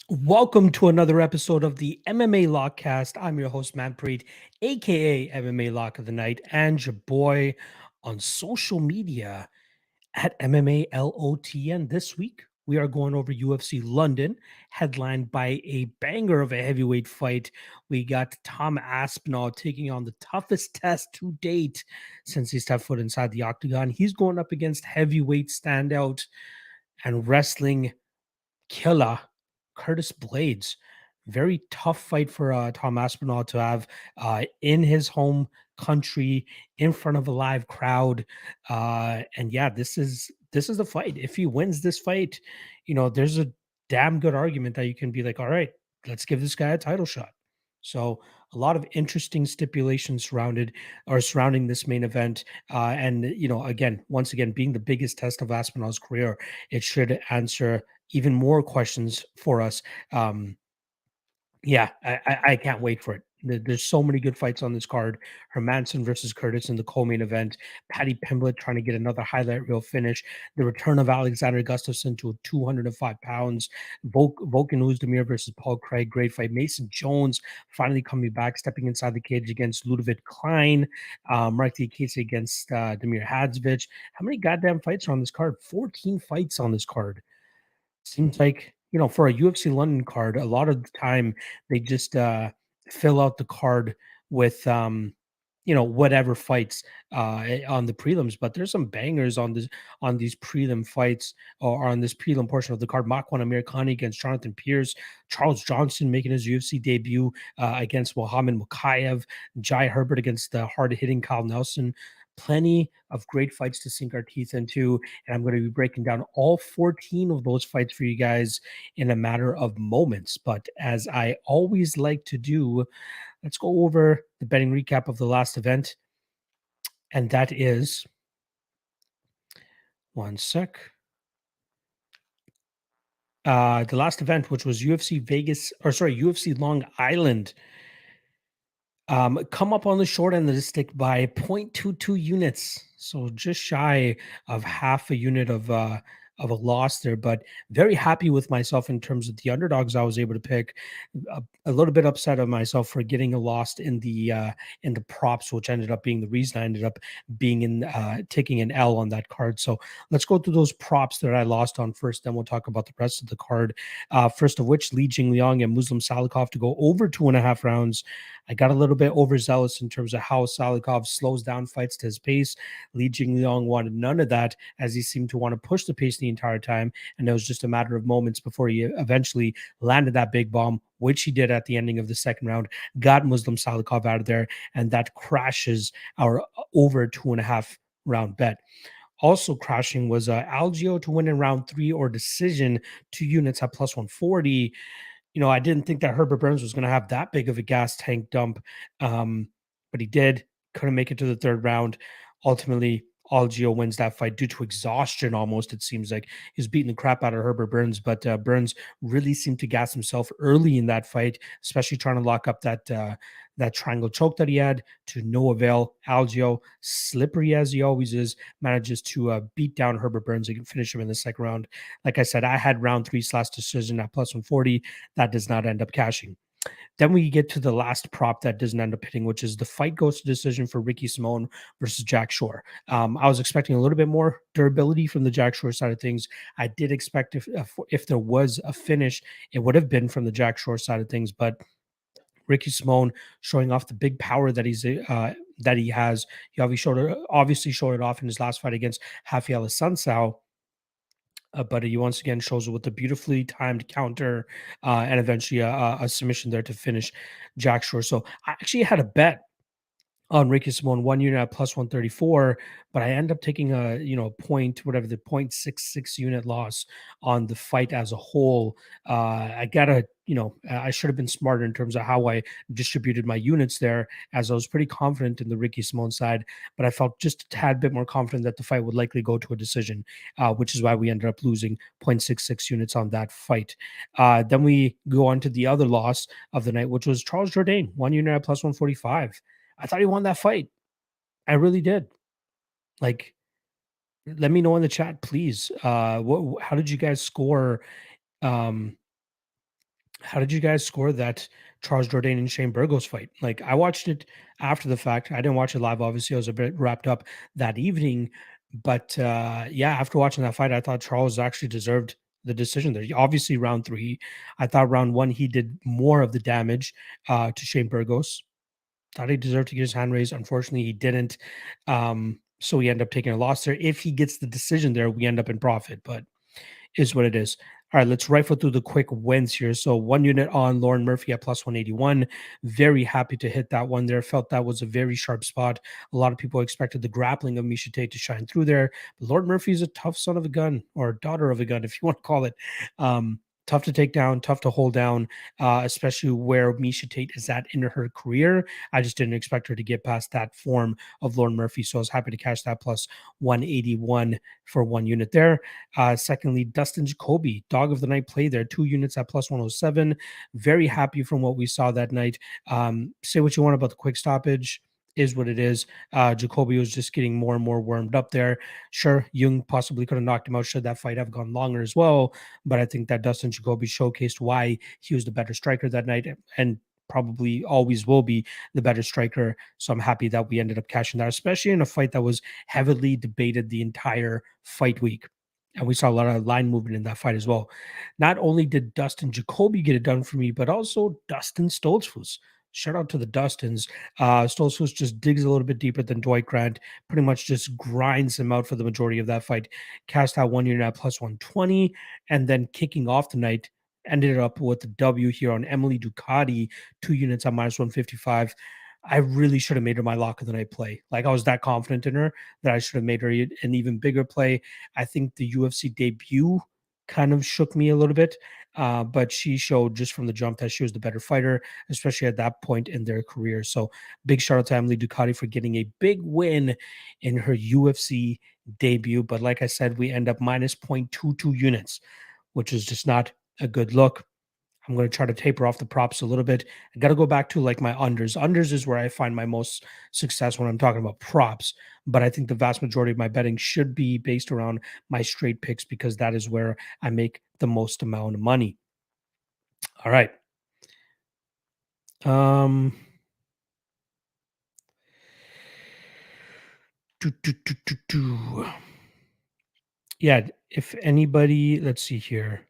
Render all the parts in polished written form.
Welcome to another episode of the MMA Lock-Cast. I'm your host, Manpreet, aka MMA Lock of the Night, and your boy on social media at MMALOTN. This week, we are going over UFC London, headlined by a banger of a heavyweight fight. We got Tom Aspinall taking on the toughest test to date since he stepped foot inside the octagon. He's going up against heavyweight standout and wrestling killer Curtis Blaydes. Very tough fight for Tom Aspinall to have in his home country in front of a live crowd. And yeah, this is the fight. If he wins this fight, there's a damn good argument that you can be like, all right, let's give this guy a title shot. So a lot of interesting stipulations surrounding this main event. And again, once again, being the biggest test of Aspinall's career, it should answer even more questions for us. Um, yeah, I can't wait for it. There's so many good fights on this card. Hermansson versus Curtis in the co-main event. Paddy Pimblett trying to get another highlight reel finish. The return of Alexander Gustafsson to 205 pounds. Volkan Oezdemir versus Paul Craig. Great fight. Mason Jones finally coming back, stepping inside the cage against Leavitt Klein. Diakiese against Damir Hadzovic. How many goddamn fights are on this card? 14 fights on this card. Seems like, for a UFC London card, a lot of the time they just fill out the card with whatever fights on the prelims, but there's some bangers on these prelim fights or on this prelim portion of the card. Mach 1 Amirkhani against Jonathan Pearce, Charles Johnson making his UFC debut against Mokaev, Jai Herbert against the hard-hitting Kyle Nelson. Plenty of great fights to sink our teeth into, and I'm going to be breaking down all 14 of those fights for you guys in a matter of moments. But as I always like to do, let's go over the betting recap of the last event. And that is one sec. The last event, which was UFC Long Island, come up on the short end of the stick by 0.22 units. So just shy of half a unit of a loss there, but very happy with myself in terms of the underdogs I was able to pick. A little bit upset of myself for getting a loss in the props, which ended up being the reason I ended up being in taking an L on that card. So let's go through those props that I lost on first, then we'll talk about the rest of the card. First of which, Li Jingliang and Muslim Salikov to go over 2.5 rounds. I got a little bit overzealous in terms of how Salikov slows down fights to his pace. Li Jingliang wanted none of that, as he seemed to want to push the pace the entire time, and it was just a matter of moments before he eventually landed that big bomb, which he did at the ending of the second round, got Muslim Salikov out of there, and that crashes our over 2.5 round bet. Also crashing was Algio to win in round 3 or decision, 2 units at plus 140. I didn't think that Herbert Burns was going to have that big of a gas tank dump, but he did. Couldn't make it to the third round. Ultimately, Algio wins that fight due to exhaustion almost. It seems like he was beating the crap out of Herbert Burns, but Burns really seemed to gas himself early in that fight, especially trying to lock up that triangle choke that he had to no avail. Algio, slippery as he always is, manages to beat down Herbert Burns and finish him in the second round. Like I said, I had round 3 slash decision at plus 140. That does not end up cashing. Then we get to the last prop that doesn't end up hitting, which is the fight goes to decision for Ricky Simone versus Jack Shore. I was expecting a little bit more durability from the Jack Shore side of things. I did expect if there was a finish, it would have been from the Jack Shore side of things, but Ricky Simone showing off the big power that he has. He obviously showed it off in his last fight against Rafael Sunsao. But he once again shows it with a beautifully timed counter and eventually a submission there to finish Jack Shore. So I actually had a bet on Ricky Simone 1 unit at plus 134, but I end up taking a point, whatever, the 0.66 unit loss on the fight as a whole. I gotta, I should have been smarter in terms of how I distributed my units there, as I was pretty confident in the Ricky Simone side, but I felt just a tad bit more confident that the fight would likely go to a decision, which is why we ended up losing 0.66 units on that fight. Then we go on to the other loss of the night, which was Charles Jourdain, 1 unit at plus 145. I thought he won that fight. I really did. Like, let me know in the chat, please. How did you guys score um How did you guys score that Charles Jourdain and Shane Burgos fight? Like, I watched it after the fact. I didn't watch it live. Obviously, I was a bit wrapped up that evening. But yeah, after watching that fight, I thought Charles actually deserved the decision there. Obviously, round three, I thought round one he did more of the damage to Shane Burgos. Thought he deserved to get his hand raised. Unfortunately, he didn't. So we end up taking a loss there. If he gets the decision there, we end up in profit. But is what it is. All right, let's rifle through the quick wins here. So 1 unit on Lauren Murphy at plus 181. Very happy to hit that one there. Felt that was a very sharp spot. A lot of people expected the grappling of Miesha Tate to shine through there. But Lauren Murphy is a tough son of a gun, or daughter of a gun, if you want to call it. Tough to take down, tough to hold down, especially where Miesha Tate is at in her career. I just didn't expect her to get past that form of Lauren Murphy. So I was happy to cash that plus 181 for 1 unit there. Secondly, Dustin Jacoby, dog of the night play there, 2 units at plus 107. Very happy from what we saw that night. Say what you want about the quick stoppage. Is what it is. Jacoby was just getting more and more warmed up there. Sure, Jung possibly could have knocked him out should that fight have gone longer as well. But I think that Dustin Jacoby showcased why he was the better striker that night and probably always will be the better striker. So I'm happy that we ended up cashing that, especially in a fight that was heavily debated the entire fight week. And we saw a lot of line movement in that fight as well. Not only did Dustin Jacoby get it done for me, but also Dustin Stoltzfus. Shout out to the Dustins. Stoltzfus just digs a little bit deeper than Dwight Grant, pretty much just grinds him out for the majority of that fight. Cast out 1 unit at plus 120, and then kicking off the night, ended up with the W here on Emily Ducati, 2 units at minus 155. I really should have made her my lock of the night play. Like, I was that confident in her that I should have made her an even bigger play. I think the UFC debut kind of shook me a little bit, but she showed just from the jump that she was the better fighter, especially at that point in their career. So big shout out to Emily Ducati for getting a big win in her UFC debut. But like I said, we end up minus 0.22 units, which is just not a good look. I'm going to try to taper off the props a little bit. I got to go back to like my unders. Unders is where I find my most success when I'm talking about props. But I think the vast majority of my betting should be based around my straight picks because that is where I make the most amount of money. All right. Yeah, if anybody, let's see here.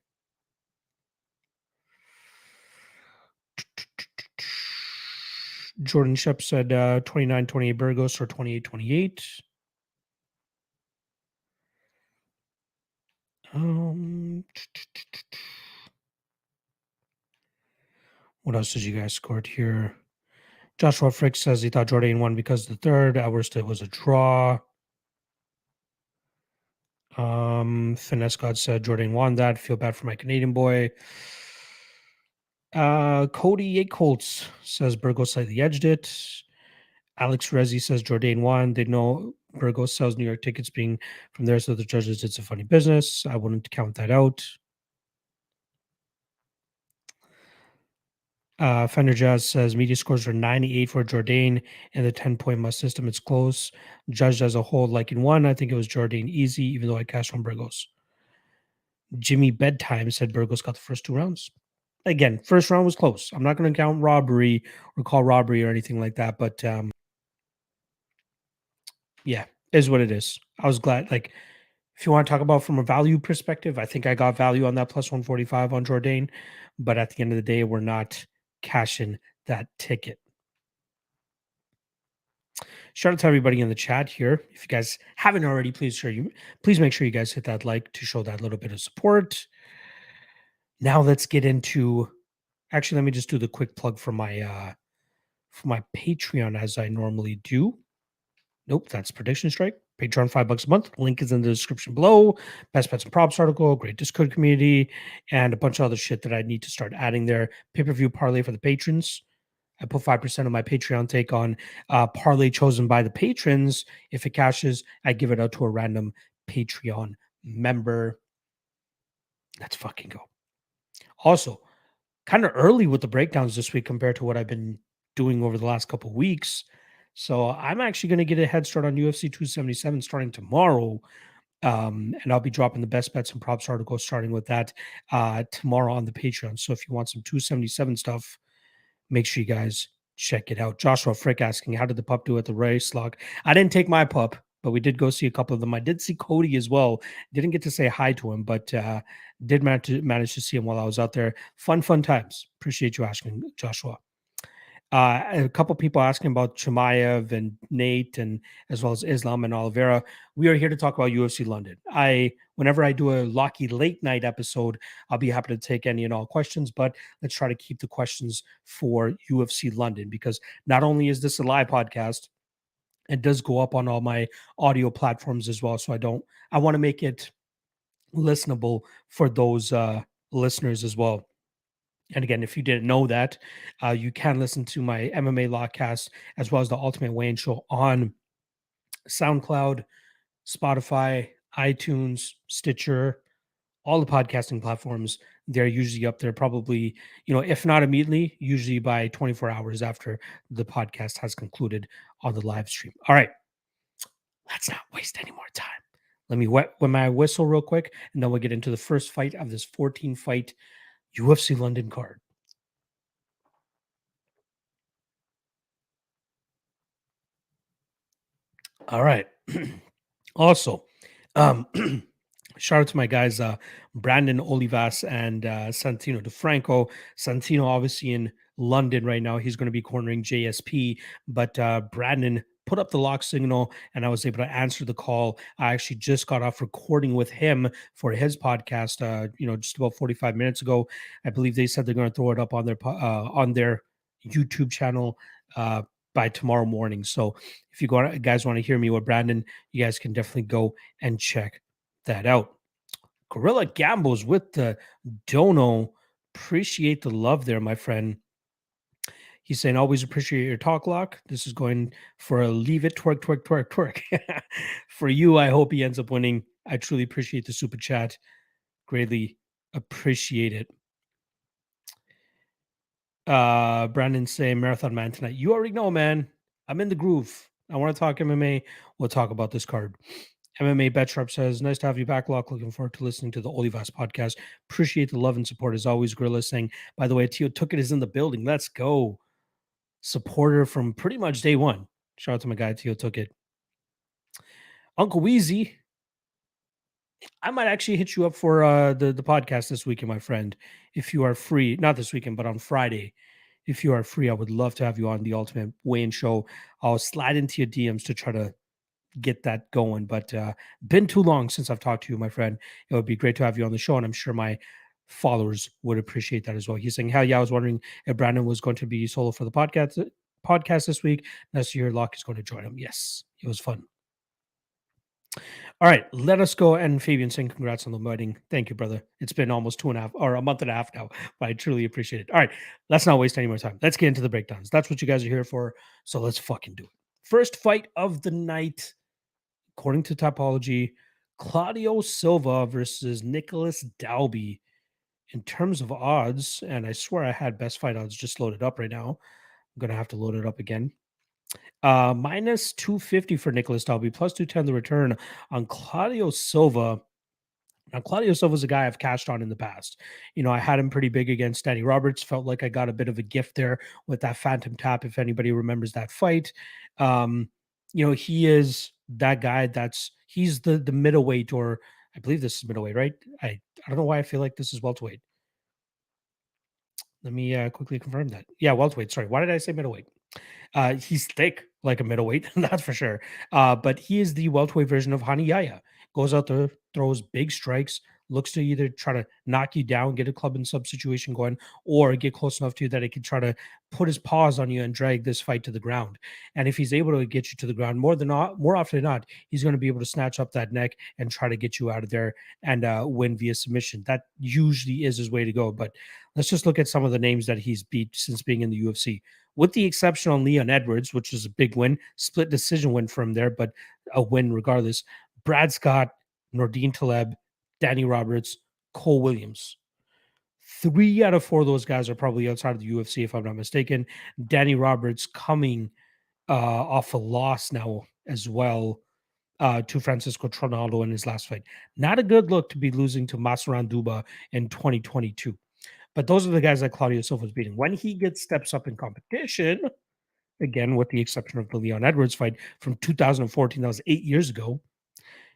Jordan Shep said 29-28 Burgos or 28-28. What else did you guys scored here? Joshua Frick says he thought Jourdain won because the third. Alverstead was a draw. Finesse God said Jourdain won that. Feel bad for my Canadian boy. Cody Yakeholtz says Burgos slightly edged it. Alex Rezi says Jourdain won. They know Burgos sells New York tickets being from there, so the judges, it's a funny business. I wouldn't count that out. Fender Jazz says media scores are 98 for Jourdain and the 10-point must system. It's close. Judged as a whole, like in one, I think it was Jourdain easy, even though I cashed on Burgos. Jimmy Bedtime said Burgos got the first 2 rounds. Again, first round was close. I'm not going to count robbery or call robbery or anything like that, but yeah, is what it is. I was glad. Like, if you want to talk about from a value perspective, I think I got value on that plus 145 on Jourdain, but at the end of the day, we're not cashing that ticket. Shout out to everybody in the chat here. If you guys haven't already, please make sure you guys hit that like to show that little bit of support. Now let's get into. Actually, let me just do the quick plug for my Patreon as I normally do. Nope, that's Prediction Strike. Patreon, $5 a month. Link is in the description below. Best bets and props article, great Discord community, and a bunch of other shit that I need to start adding there. Pay-per-view parlay for the patrons. I put 5% of my Patreon take on parlay chosen by the patrons. If it cashes, I give it out to a random Patreon member. Let's fucking go. Also, kind of early with the breakdowns this week compared to what I've been doing over the last couple of weeks. So I'm actually going to get a head start on UFC 277 starting tomorrow. And I'll be dropping the best bets and props article starting with that tomorrow on the Patreon. So if you want some 277 stuff, make sure you guys check it out. Joshua Frick asking, how did the pup do at the race log? I didn't take my pup, but we did go see a couple of them. I did see Cody as well. Didn't get to say hi to him, but did manage to see him while I was out there. Fun times. Appreciate you asking, Joshua. A couple people asking about Chimaev and Nate, and as well as Islam and Oliveira. We are here to talk about UFC London. Whenever I do a Locky late night episode, I'll be happy to take any and all questions, but let's try to keep the questions for UFC London, because not only is this a live podcast, it does go up on all my audio platforms as well. So I want to make it listenable for those listeners as well. And again, if you didn't know that, you can listen to my MMA Lock-Cast as well as the Ultimate Weigh-In Show on SoundCloud, Spotify, iTunes, Stitcher, all the podcasting platforms. They're usually up there probably, if not immediately, usually by 24 hours after the podcast has concluded on the live stream. All right, let's not waste any more time. Let me wet my whistle real quick, and then we'll get into the first fight of this 14-fight UFC London card. All right. Also, shout out to my guys, Brandon Olivas and Santino DeFranco. Santino, obviously in London right now, he's going to be cornering JSP, but Brandon put up the lock signal and I was able to answer the call. I actually just got off recording with him for his podcast, just about 45 minutes ago. I believe they said they're going to throw it up on their YouTube channel by tomorrow morning. So if you guys want to hear me with Brandon, you guys can definitely go and check that out. Gorilla Gambles with the dono. Appreciate the love there, my friend. He's saying, always appreciate your talk, Lock. This is going for a Leavitt twerk. For you, I hope he ends up winning. I truly appreciate the super chat. Greatly appreciate it. Brandon saying, Marathon Man tonight. You already know, man. I'm in the groove. I want to talk MMA. We'll talk about this card. MMA BetSharp says, nice to have you back, Lock. Looking forward to listening to the Olivas podcast. Appreciate the love and support as always. Gorilla saying, by the way, Tio Took It is in the building. Let's go. Supporter from pretty much day one. Shout out to my guy, Tio Took It. Uncle Weezy, I might actually hit you up for the podcast this weekend, my friend. If you are free, not this weekend, but on Friday. If you are free, I would love to have you on the Ultimate Weigh-In Show. I'll slide into your DMs to try to get that going. But been too long since I've talked to you, my friend. It would be great to have you on the show, and I'm sure my followers would appreciate that as well. He's saying, hell yeah, I was wondering if Brandon was going to be solo for the podcast this week. Nice to hear Locke is going to join him. Yes, it was fun. All right, let us go. And Fabian saying, congrats on the wedding. Thank you, brother. It's been almost 2.5 or a month and a half now, but I truly appreciate it. All right, let's not waste any more time. Let's get into the breakdowns. That's what you guys are here for. So let's fucking do it. First fight of the night, according to Topology, Claudio Silva versus Nicholas Dalby. In terms of odds, and I swear I had best fight odds just loaded up right now. I'm going to have to load it up again. Minus 250 for Nicholas Dalby, plus 210 the return on Claudio Silva. Now, Claudio Silva is a guy I've cashed on in the past. I had him pretty big against Danny Roberts. Felt like I got a bit of a gift there with that phantom tap, if anybody remembers that fight. He is that guy he's the middleweight, or I believe this is middleweight, right? I don't know why I feel like this is welterweight. Let me quickly confirm that. Yeah, welterweight. Sorry. Why did I say middleweight? He's thick like a middleweight, that's for sure. But he is the welterweight version of Hani Yaya. Goes out there, throws big strikes, looks to either try to knock you down, get a club and sub situation going, or get close enough to you that he can try to put his paws on you and drag this fight to the ground. And if he's able to get you to the ground, more often than not, he's going to be able to snatch up that neck and try to get you out of there and win via submission. That usually is his way to go. But let's just look at some of the names that he's beat since being in the UFC. With the exception on Leon Edwards, which is a big win, split decision win from there, but a win regardless. Brad Scott, Nordine Taleb, Danny Roberts, Cole Williams. 3 out of 4 of those guys are probably outside of the UFC, if I'm not mistaken. Danny Roberts coming off a loss now as well. to Francisco Tronaldo in his last fight. Not a good look to be losing to Massaran Duba in 2022. But those are the guys that Claudio Silva is beating. When he gets steps up in competition, again, with the exception of the Leon Edwards fight from 2014, that was 8 years ago.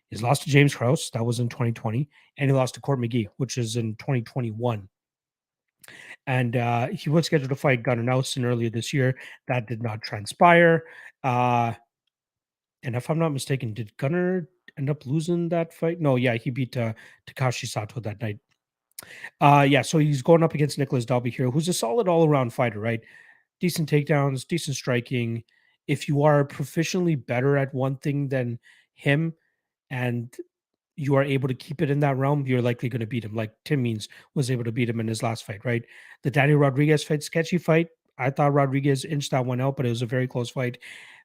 He's lost to James Krause, that was in 2020, and he lost to Court McGee, which is in 2021. And he was scheduled to fight Gunnar Nelson earlier this year. That did not transpire. And if I'm not mistaken, did Gunnar end up losing that fight? No, yeah, he beat Takashi Sato that night. Yeah, so he's going up against Nicholas Dalby here, who's a solid all-around fighter, right? Decent takedowns, decent striking. If you are proficiently better at one thing than him and you are able to keep it in that realm, you're likely going to beat him. Like Tim Means was able to beat him in his last fight, right? The Daniel Rodriguez fight, sketchy fight. I thought Rodriguez inched that one out, but it was a very close fight.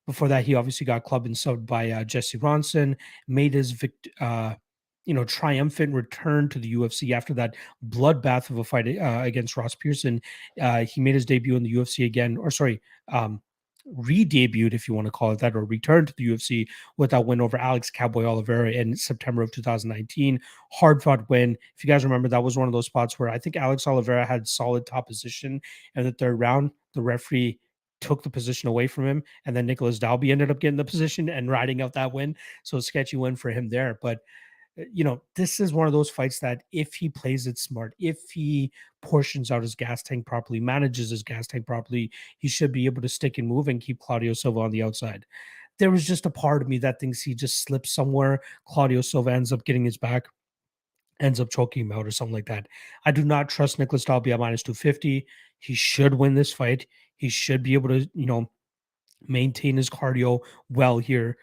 Before that, he obviously got clubbed and subbed by Jesse Ronson, made his triumphant return to the UFC after that bloodbath of a fight against Ross Pearson. He made his debut in the UFC again, or sorry, re-debuted, if you want to call it that, or returned to the UFC with that win over Alex Cowboy Oliveira in September of 2019. Hard fought win. If you guys remember, that was one of those spots where I think Alex Oliveira had solid top position in the third round. The referee took the position away from him, and then Nicholas Dalby ended up getting the position and riding out that win. So a sketchy win for him there. But this is one of those fights that if he plays it smart, if he portions out his gas tank properly, manages his gas tank properly, he should be able to stick and move and keep Claudio Silva on the outside. There was just a part of me that thinks he just slips somewhere. Claudio Silva ends up getting his back, ends up choking him out or something like that. I do not trust Nicholas Dalby at minus 250. He should win this fight. He should be able to, maintain his cardio well here.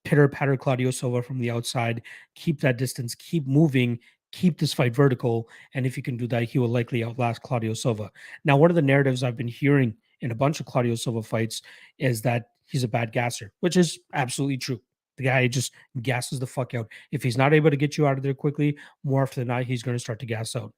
Pitter patter Claudio Silva from the outside, keep that distance, keep moving, keep this fight vertical. And if he can do that, he will likely outlast Claudio Silva. Now, one of the narratives I've been hearing in a bunch of Claudio Silva fights is that he's a bad gasser, which is absolutely true. The guy just gasses the fuck out. If he's not able to get you out of there quickly, more often than not, he's going to start to gas out.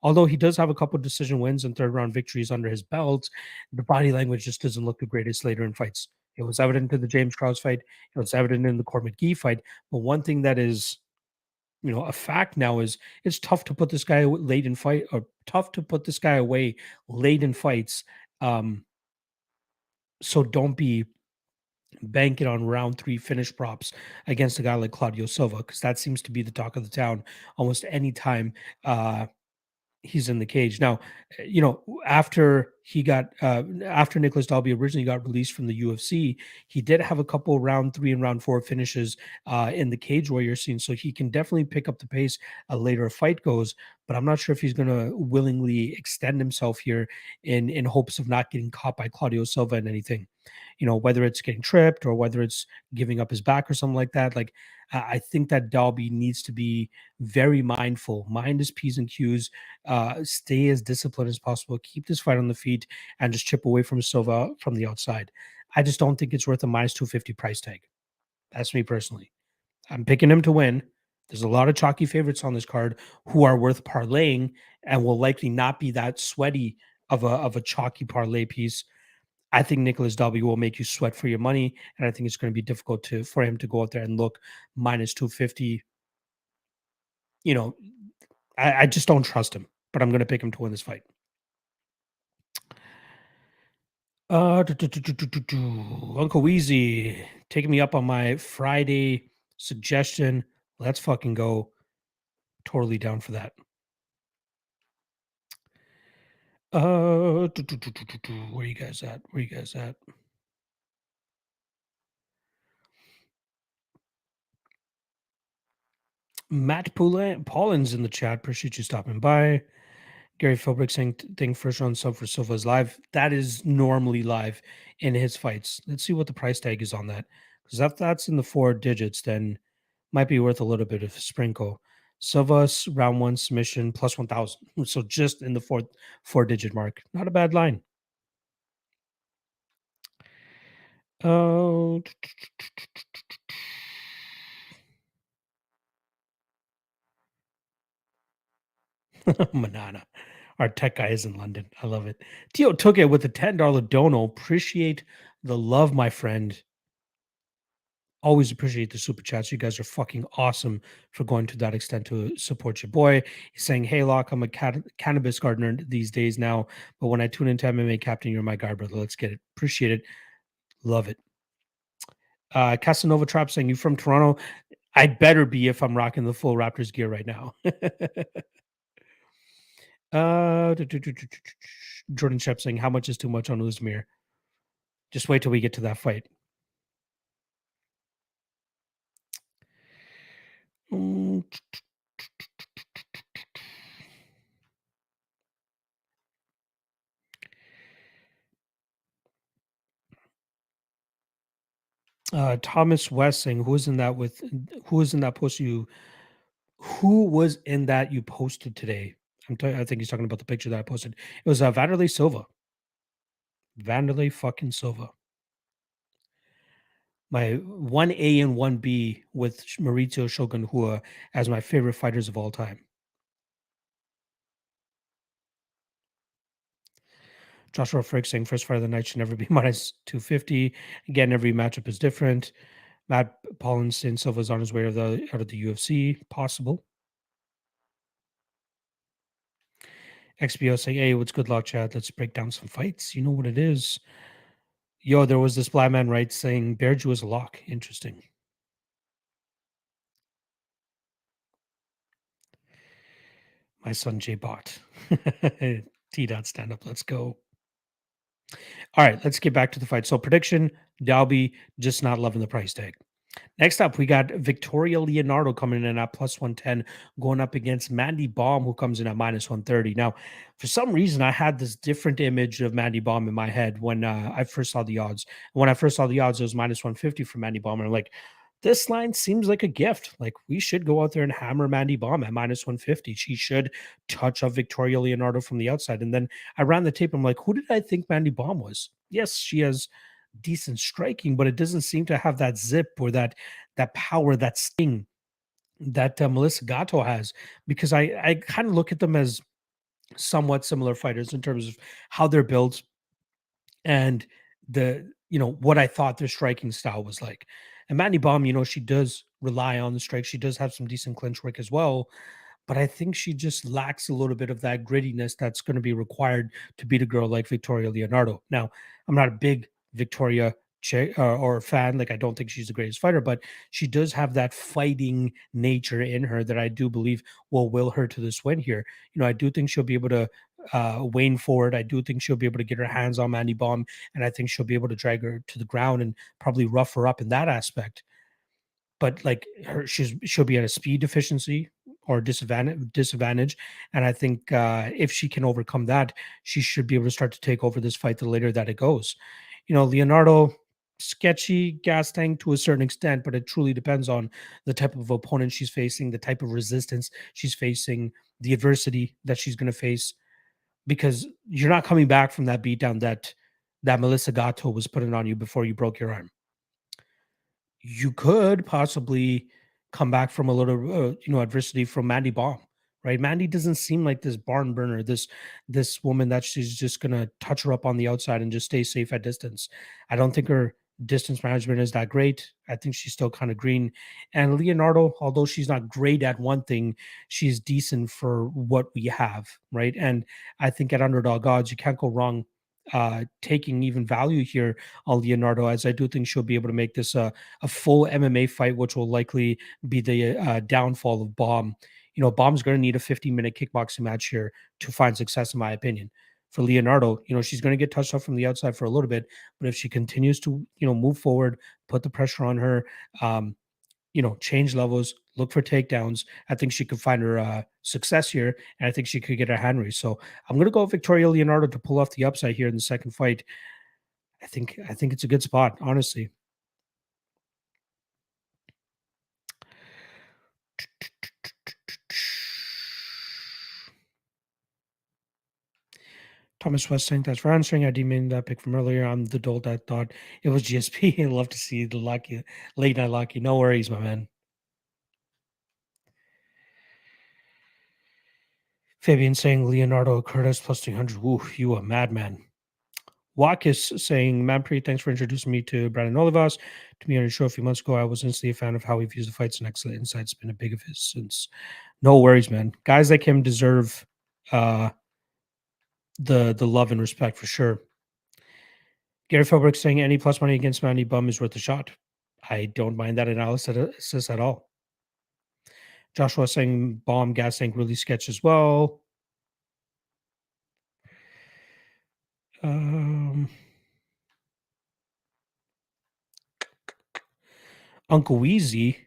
Although he does have a couple of decision wins and third round victories under his belt, the body language just doesn't look the greatest later in fights. It was evident in the James Krause fight. It was evident in the Court McGee fight. But one thing that is, a fact now is it's tough to put this guy late in fight, or tough to put this guy away late in fights. So don't be banking on round 3 finish props against a guy like Claudio Silva, because that seems to be the talk of the town almost any time he's in the cage. Now, after after Nicholas Dalby originally got released from the UFC, he did have a couple round 3 and round 4 finishes in the cage warrior scene, so he can definitely pick up the pace later a fight goes. But I'm not sure if he's going to willingly extend himself here in hopes of not getting caught by Claudio Silva and anything. Whether it's getting tripped or whether it's giving up his back or something like that. Like, I think that Dalby needs to be very mindful, mind his P's and Q's, stay as disciplined as possible, keep this fight on the feet, and just chip away from Silva from the outside. I just don't think it's worth a minus 250 price tag. That's me personally. I'm picking him to win. There's a lot of chalky favorites on this card who are worth parlaying and will likely not be that sweaty of a chalky parlay piece. I think Nicholas Dalby will make you sweat for your money, and I think it's going to be difficult for him to go out there and look minus 250. I just don't trust him, but I'm going to pick him to win this fight. Uncle Weezy taking me up on my Friday suggestion. Let's fucking go. Totally down for that. Where you guys at? Matt Paulin's in the chat. Appreciate you stopping by. Gary Philbrick saying thing first round sub for Silva's live. That is normally live in his fights. Let's see what the price tag is on that. Because if that's in the 4 digits, then might be worth a little bit of a sprinkle. Silva's round 1 submission plus 1,000. So just in the 4-digit mark. Not a bad line. Oh. Manana. Our tech guy is in London. I love it. Tio took it with a $10 dono. Appreciate the love, my friend. Always appreciate the super chats. You guys are fucking awesome for going to that extent to support your boy. He's saying, "Hey, Lock, I'm a cannabis gardener these days now, but when I tune into MMA Captain, you're my guy, brother. Let's get it. Appreciate it. Love it." Casanova Trap saying, "You from Toronto? I better be if I'm rocking the full Raptors gear right now." Jordan Shep saying, "How much is too much on Oezdemir? Just wait till we get to that fight." Mm, Thomas West saying, "Who is in that with? Who is in that post you? Who was in that you posted today?" I think he's talking about the picture that I posted. It was Vanderlei Silva. Vanderlei fucking Silva. My 1A and 1B with Maurizio Shogun Hua as my favorite fighters of all time. Joshua Frick saying first fight of the night should never be minus 250. Again, every matchup is different. Matt Paulin saying Silva's on his way out of the UFC. Possible. XBO saying, "Hey, what's good luck, Chad? Let's break down some fights." You know what it is. Yo, there was this blind man, right, saying Bearju is a lock. Interesting. My son J Bot. T dot stand up. Let's go. All right, let's get back to the fight. So prediction, Dalby just not loving the price tag. Next up, we got Victoria Leonardo coming in at plus 110, going up against Mandy Baum, who comes in at minus 130. Now, for some reason, I had this different image of Mandy Baum in my head when I first saw the odds. When I first saw the odds, it was minus 150 for Mandy Baum. And I'm like, this line seems like a gift. Like, we should go out there and hammer Mandy Baum at minus 150. She should touch up Victoria Leonardo from the outside. And then I ran the tape. I'm like, who did I think Mandy Baum was? Yes, she has decent striking, but it doesn't seem to have that zip or that power, that sting that Melissa Gatto has. Because I kind of look at them as somewhat similar fighters in terms of how they're built and what I thought their striking style was like. And Mandy Baum, she does rely on the strike. She does have some decent clinch work as well, but I think she just lacks a little bit of that grittiness that's going to be required to beat a girl like Victoria Leonardo. Now, I'm not a big Victoria or fan. Like, I don't think she's the greatest fighter, but she does have that fighting nature in her that I do believe will her to this win here. I do think she'll be able to wane forward. I do think she'll be able to get her hands on Mandy Baum, and I think she'll be able to drag her to the ground and probably rough her up in that aspect. But like she'll be at a speed deficiency or disadvantage, and I think if she can overcome that, she should be able to start to take over this fight the later that it goes. Leonardo, sketchy gas tank to a certain extent, but it truly depends on the type of opponent she's facing, the type of resistance she's facing, the adversity that she's going to face, because you're not coming back from that beatdown that Melissa Gatto was putting on you before you broke your arm. You could possibly come back from a little, adversity from Mandy Baum, right? Mandy doesn't seem like this barn burner, this woman that she's just gonna touch her up on the outside and just stay safe at distance. I don't think her distance management is that great. I think she's still kind of green. And Leonardo, although she's not great at one thing, she's decent for what we have, right? And I think at underdog odds, you can't go wrong taking even value here on Leonardo, as I do think she'll be able to make this a full MMA fight, which will likely be the downfall of Bohm. Bohm's going to need a 15-minute kickboxing match here to find success, in my opinion. For Leonardo, she's going to get touched up from the outside for a little bit, but if she continues to, move forward, put the pressure on her, change levels, look for takedowns, I think she could find her success here, and I think she could get her hand raised. So I'm going to go Victoria Leonardo to pull off the upside here in the second fight. I think it's a good spot, honestly. Thomas West saying that's for answering. I didn't mean that pick from earlier. I'm the dolt that thought it was GSP. I'd love to see the lucky late night lucky. No worries, my man. Fabian saying Leonardo Curtis plus 300. Ooh, you a madman. Wackis saying, Manpreet, thanks for introducing me to Brandon Olivas. To me on your show a few months ago, I was instantly a fan of how he views the fights and excellent insights. Been a big of his since. No worries, man. Guys like him deserve the love and respect for sure. Gary Philbrook saying any plus money against Manny Bum is worth a shot. I don't mind that analysis at all. Joshua saying Bohm gas tank really sketch as well. Uncle Weezy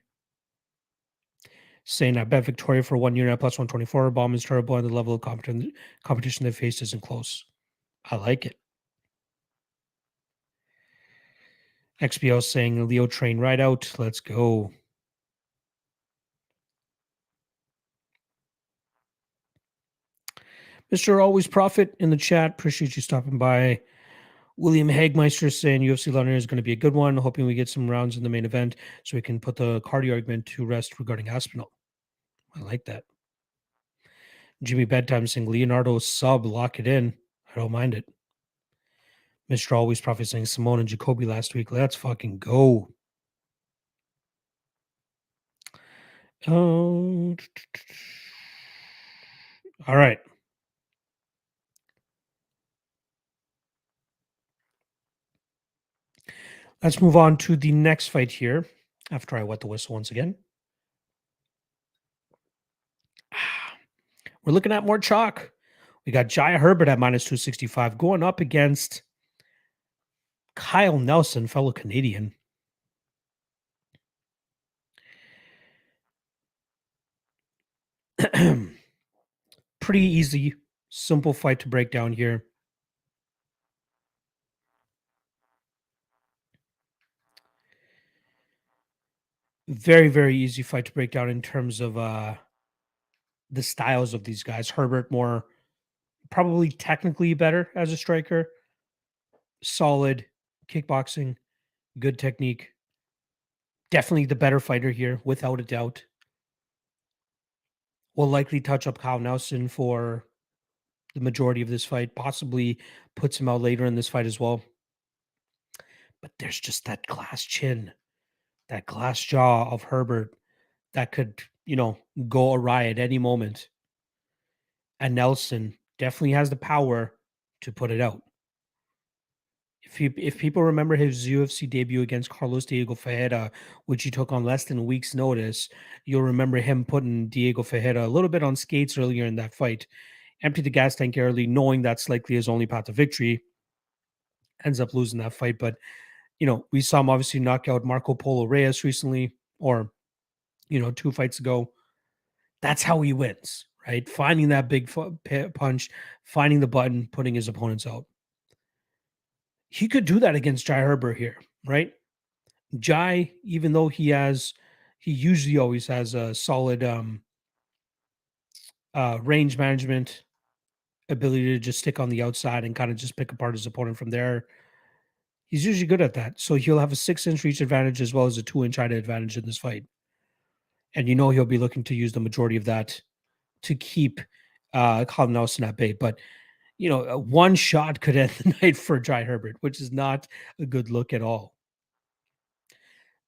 saying I bet Victoria for 1 unit at plus 124. Bohm is terrible and the level of competition they faced isn't close. I like it. XBO saying Leo train right out. Let's go. Mr. Always Profit in the chat. Appreciate you stopping by. William Hagmeister saying UFC London is going to be a good one. Hoping we get some rounds in the main event so we can put the cardio argument to rest regarding Aspinall. I like that. Jimmy Bedtime saying Leonardo sub, lock it in. I don't mind it. Mr. Always Profit saying Simone and Jacoby last week. Let's fucking go. All right. Let's move on to the next fight here after I wet the whistle once again. We're looking at more chalk. We got Jai Herbert at minus 265 going up against Kyle Nelson, fellow Canadian. Pretty easy, simple fight to break down here. Very, very easy fight to break down in terms of the styles of these guys. Herbert more probably technically better as a striker, solid kickboxing, good technique. Definitely the better fighter here, without a doubt. Will likely touch up Kyle Nelson for the majority of this fight, possibly puts him out later in this fight as well. But there's just that glass chin, that glass jaw of Herbert that could, go awry at any moment. And Nelson definitely has the power to put it out. If people remember his UFC debut against Carlos Diego Ferreira, which he took on less than a week's notice, you'll remember him putting Diego Ferreira a little bit on skates earlier in that fight. Emptied the gas tank early, knowing that's likely his only path to victory. Ends up losing that fight. But, we saw him obviously knock out Marco Polo Reyes recently, or, 2 fights ago. That's how he wins, right? Finding that big punch, finding the button, putting his opponents out. He could do that against Jai Herbert here, right? Jai, even though he usually always has a solid range management ability to just stick on the outside and kind of just pick apart his opponent from there. He's usually good at that. So he'll have a 6-inch reach advantage as well as a 2-inch height advantage in this fight. And he'll be looking to use the majority of that to keep Kyle Nelson at bay. But, one shot could end the night for Jai Herbert, which is not a good look at all.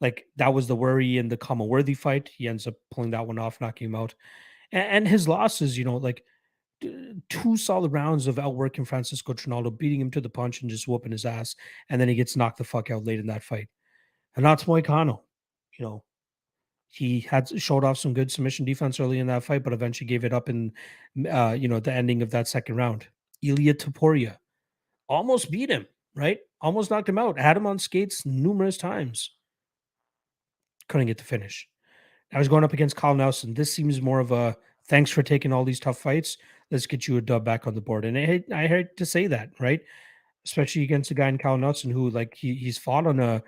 Like, that was the worry in the Worthy fight. He ends up pulling that one off, knocking him out. And his losses, 2 solid rounds of outworking Francisco Trinaldo, beating him to the punch and just whooping his ass. And then he gets knocked the fuck out late in that fight. And that's Moicano. He showed off some good submission defense early in that fight, but eventually gave it up in, the ending of that second round. Ilya Topuria almost beat him, right? Almost knocked him out. Had him on skates numerous times. Couldn't get the finish. I was going up against Kyle Nelson. This seems more of a thanks for taking all these tough fights. Let's get you a dub back on the board. And I hate to say that, right? Especially against a guy in Kyle Nelson who, like, he's fought on a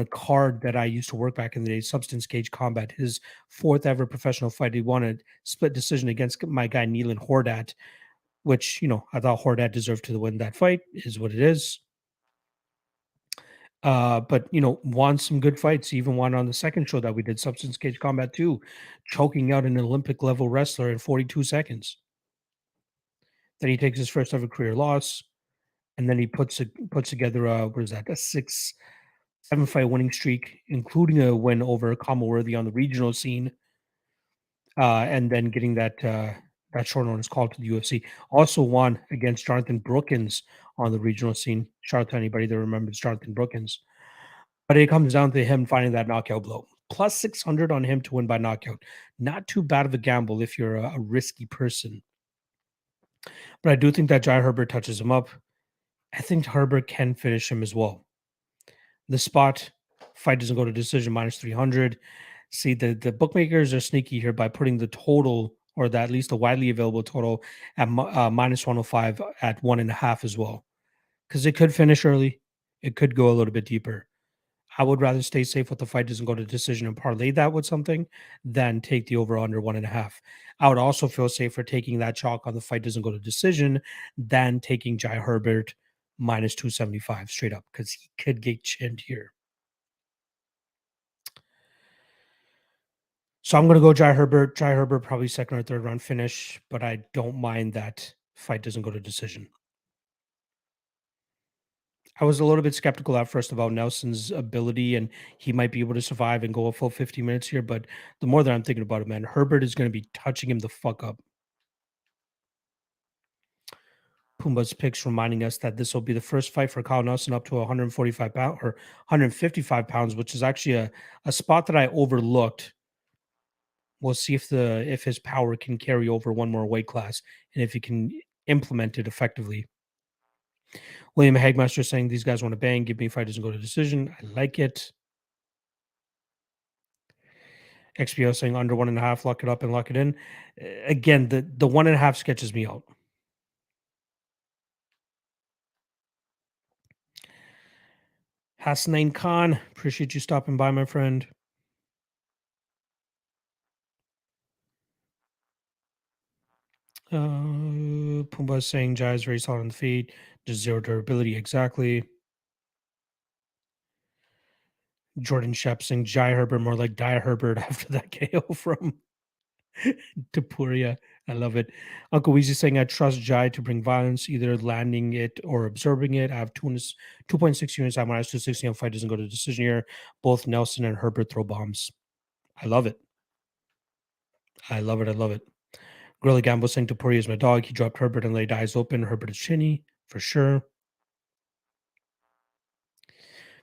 card that I used to work back in the day, Substance Cage Combat. His 4th ever professional fight. He won a split decision against my guy Neelan Hordat, which, I thought Hordat deserved to win that fight. Is what it is. But won some good fights. Even won on the second show that we did, Substance Cage Combat 2, choking out an Olympic level wrestler in 42 seconds. Then he takes his first ever career loss. and then he puts together a what is that, a 7 fight winning streak, including a win over Worthy on the regional scene, and then getting that short notice call to the UFC. Also won against Jonathan Brookins on the regional scene. Shout out to anybody that remembers Jonathan Brookins. But it comes down to him finding that knockout blow. Plus 600 on him to win by knockout. Not too bad of a gamble if you're a risky person. But I do think that Jai Herbert touches him up. I think Herbert can finish him as well. The spot fight doesn't go to decision, minus 300. See, the bookmakers are sneaky here by putting the total, or at least the widely available total, at minus 105 at 1.5 as well. Because it could finish early. It could go a little bit deeper. I would rather stay safe with the fight doesn't go to decision and parlay that with something than take the over under 1.5. I would also feel safer taking that chalk on the fight doesn't go to decision than taking Jai Herbert minus 275 straight up, because he could get chinned here. So I'm going to go Jai Herbert. Jai Herbert probably second or third round finish, but I don't mind that fight doesn't go to decision. I was a little bit skeptical at first about Nelson's ability, and he might be able to survive and go a full 50 minutes here. But the more that I'm thinking about it, man, Herbert is going to be touching him the fuck up. Pumbaa's picks reminding us that this will be the first fight for Kyle Nelson up to 145 pounds or 155 pounds, which is actually a spot that I overlooked. We'll see if his power can carry over one more weight class and if he can implement it effectively. William Hagmaster saying these guys want to bang. Give me a fight doesn't go to decision. I like it. XPO saying under 1.5, lock it up and lock it in. Again, the 1.5 sketches me out. Hasnain Khan, appreciate you stopping by, my friend. Pumbaa saying Jai is very solid on the feet, just zero durability. Exactly. Jordan Shep saying Jai Herbert more like Die Herbert after that KO from Tapuria. I love it. Uncle Weezy saying I trust Jai to bring violence, either landing it or absorbing it. I have 2.6 units. I'm minus 260 on fight doesn't go to decision here. Both Nelson and Herbert throw bombs. I love it. I love it. I love it. Gorilla Gamble saying Tapuria is my dog. He dropped Herbert and laid eyes open. Herbert is chinny for sure.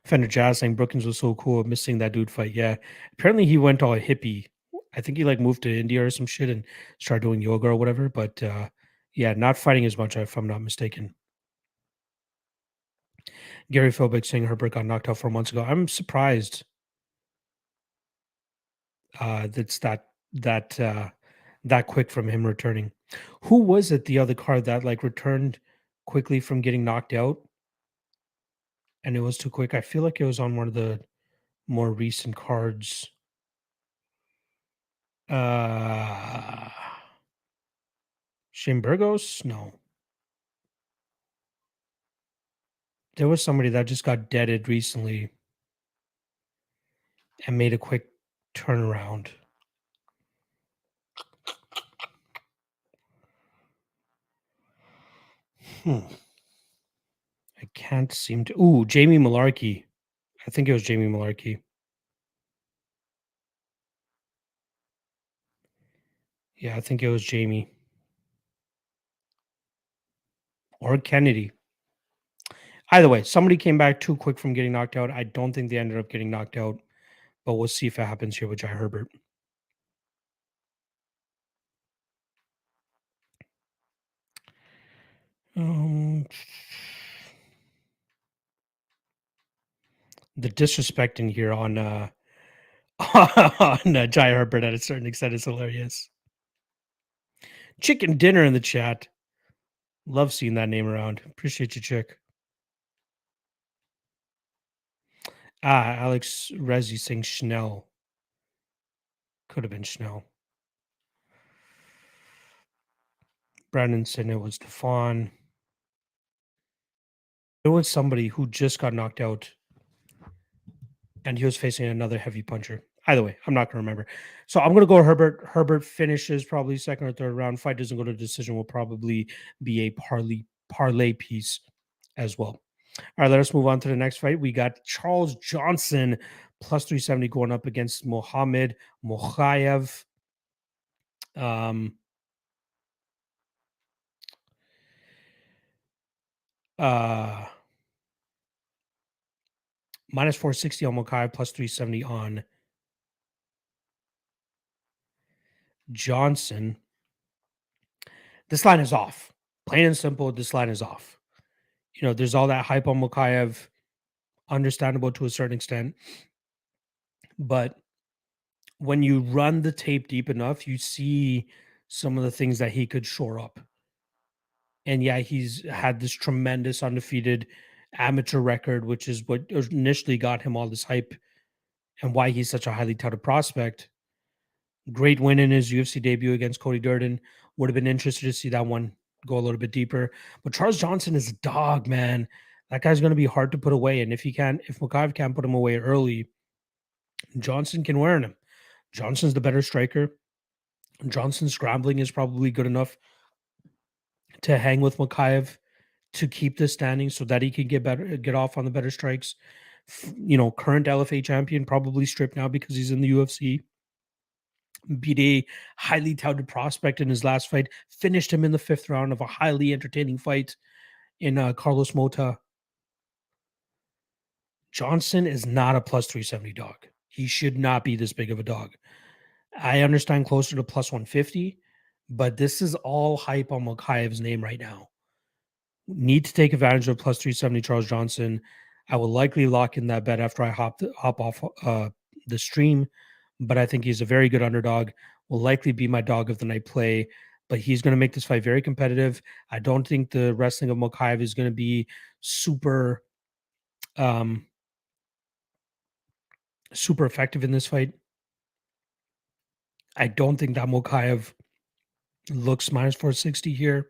Fender Jazz saying Brookins was so cool missing that dude fight. Yeah. Apparently he went all hippie. I think he like moved to India or some shit and started doing yoga or whatever. But yeah, not fighting as much if I'm not mistaken. Gary Philbick saying Herbert got knocked out 4 months ago. I'm surprised that's that quick from him returning. Who was it the other card that like returned quickly from getting knocked out? And it was too quick. I feel like it was on one of the more recent cards. Shane Burgos? No. There was somebody that just got deaded recently and made a quick turnaround. I can't seem to. Ooh, Jamie Malarkey. I think it was Jamie Malarkey. Yeah, I think it was Jamie. Or Kennedy. Either way, somebody came back too quick from getting knocked out. I don't think they ended up getting knocked out, but we'll see if it happens here with Jai Herbert. The disrespect in here on on Jai Herbert at a certain extent is hilarious. Chicken Dinner in the chat. Love seeing that name around. Appreciate you, Chick. Alex Rezi saying Schnell. Could have been Schnell. Brandon said it was Stefan. There was somebody who just got knocked out and he was facing another heavy puncher. Either way, I'm not going to remember. So I'm going to go Herbert. Herbert finishes probably second or third round. Fight doesn't go to decision. Will probably be a parlay piece. as well. All right, let us move on to the next fight. We got Charles Johnson plus 370 going up against Mokaev. Um, uh, minus 460 on Mokaev, plus 370 on Johnson. This line is off. Plain and simple, this line is off. You know, there's all that hype on Mokaev, understandable to a certain extent. But when you run the tape deep enough, you see some of the things that he could shore up. And yeah, he's had this tremendous undefeated amateur record, which is what initially got him all this hype and why he's such a highly touted prospect. Great win in his UFC debut against Cody Durden. Would have been interested to see that one go a little bit deeper. But Charles Johnson is a dog, man. That guy's going to be hard to put away. And if Mokaev can't put him away early, Johnson can wear him. Johnson's the better striker. Johnson's scrambling is probably good enough to hang with Mokaev to keep the standing so that he can get off on the better strikes. You know, current LFA champion, probably stripped now because he's in the UFC. Beat a highly touted prospect in his last fight, finished him in the 5th round of a highly entertaining fight in Carlos Mota. Johnson is not a plus 370 dog. He should not be this big of a dog. I understand closer to plus 150, but this is all hype on Mokaev's name right now. Need to take advantage of plus 370 Charles Johnson. I will likely lock in that bet after I hop off the stream, but I think he's a very good underdog. Will likely be my dog of the night play, but he's going to make this fight very competitive. I don't think the wrestling of Mokaev is going to be super super effective in this fight. I don't think that Mokaev looks minus 460 here.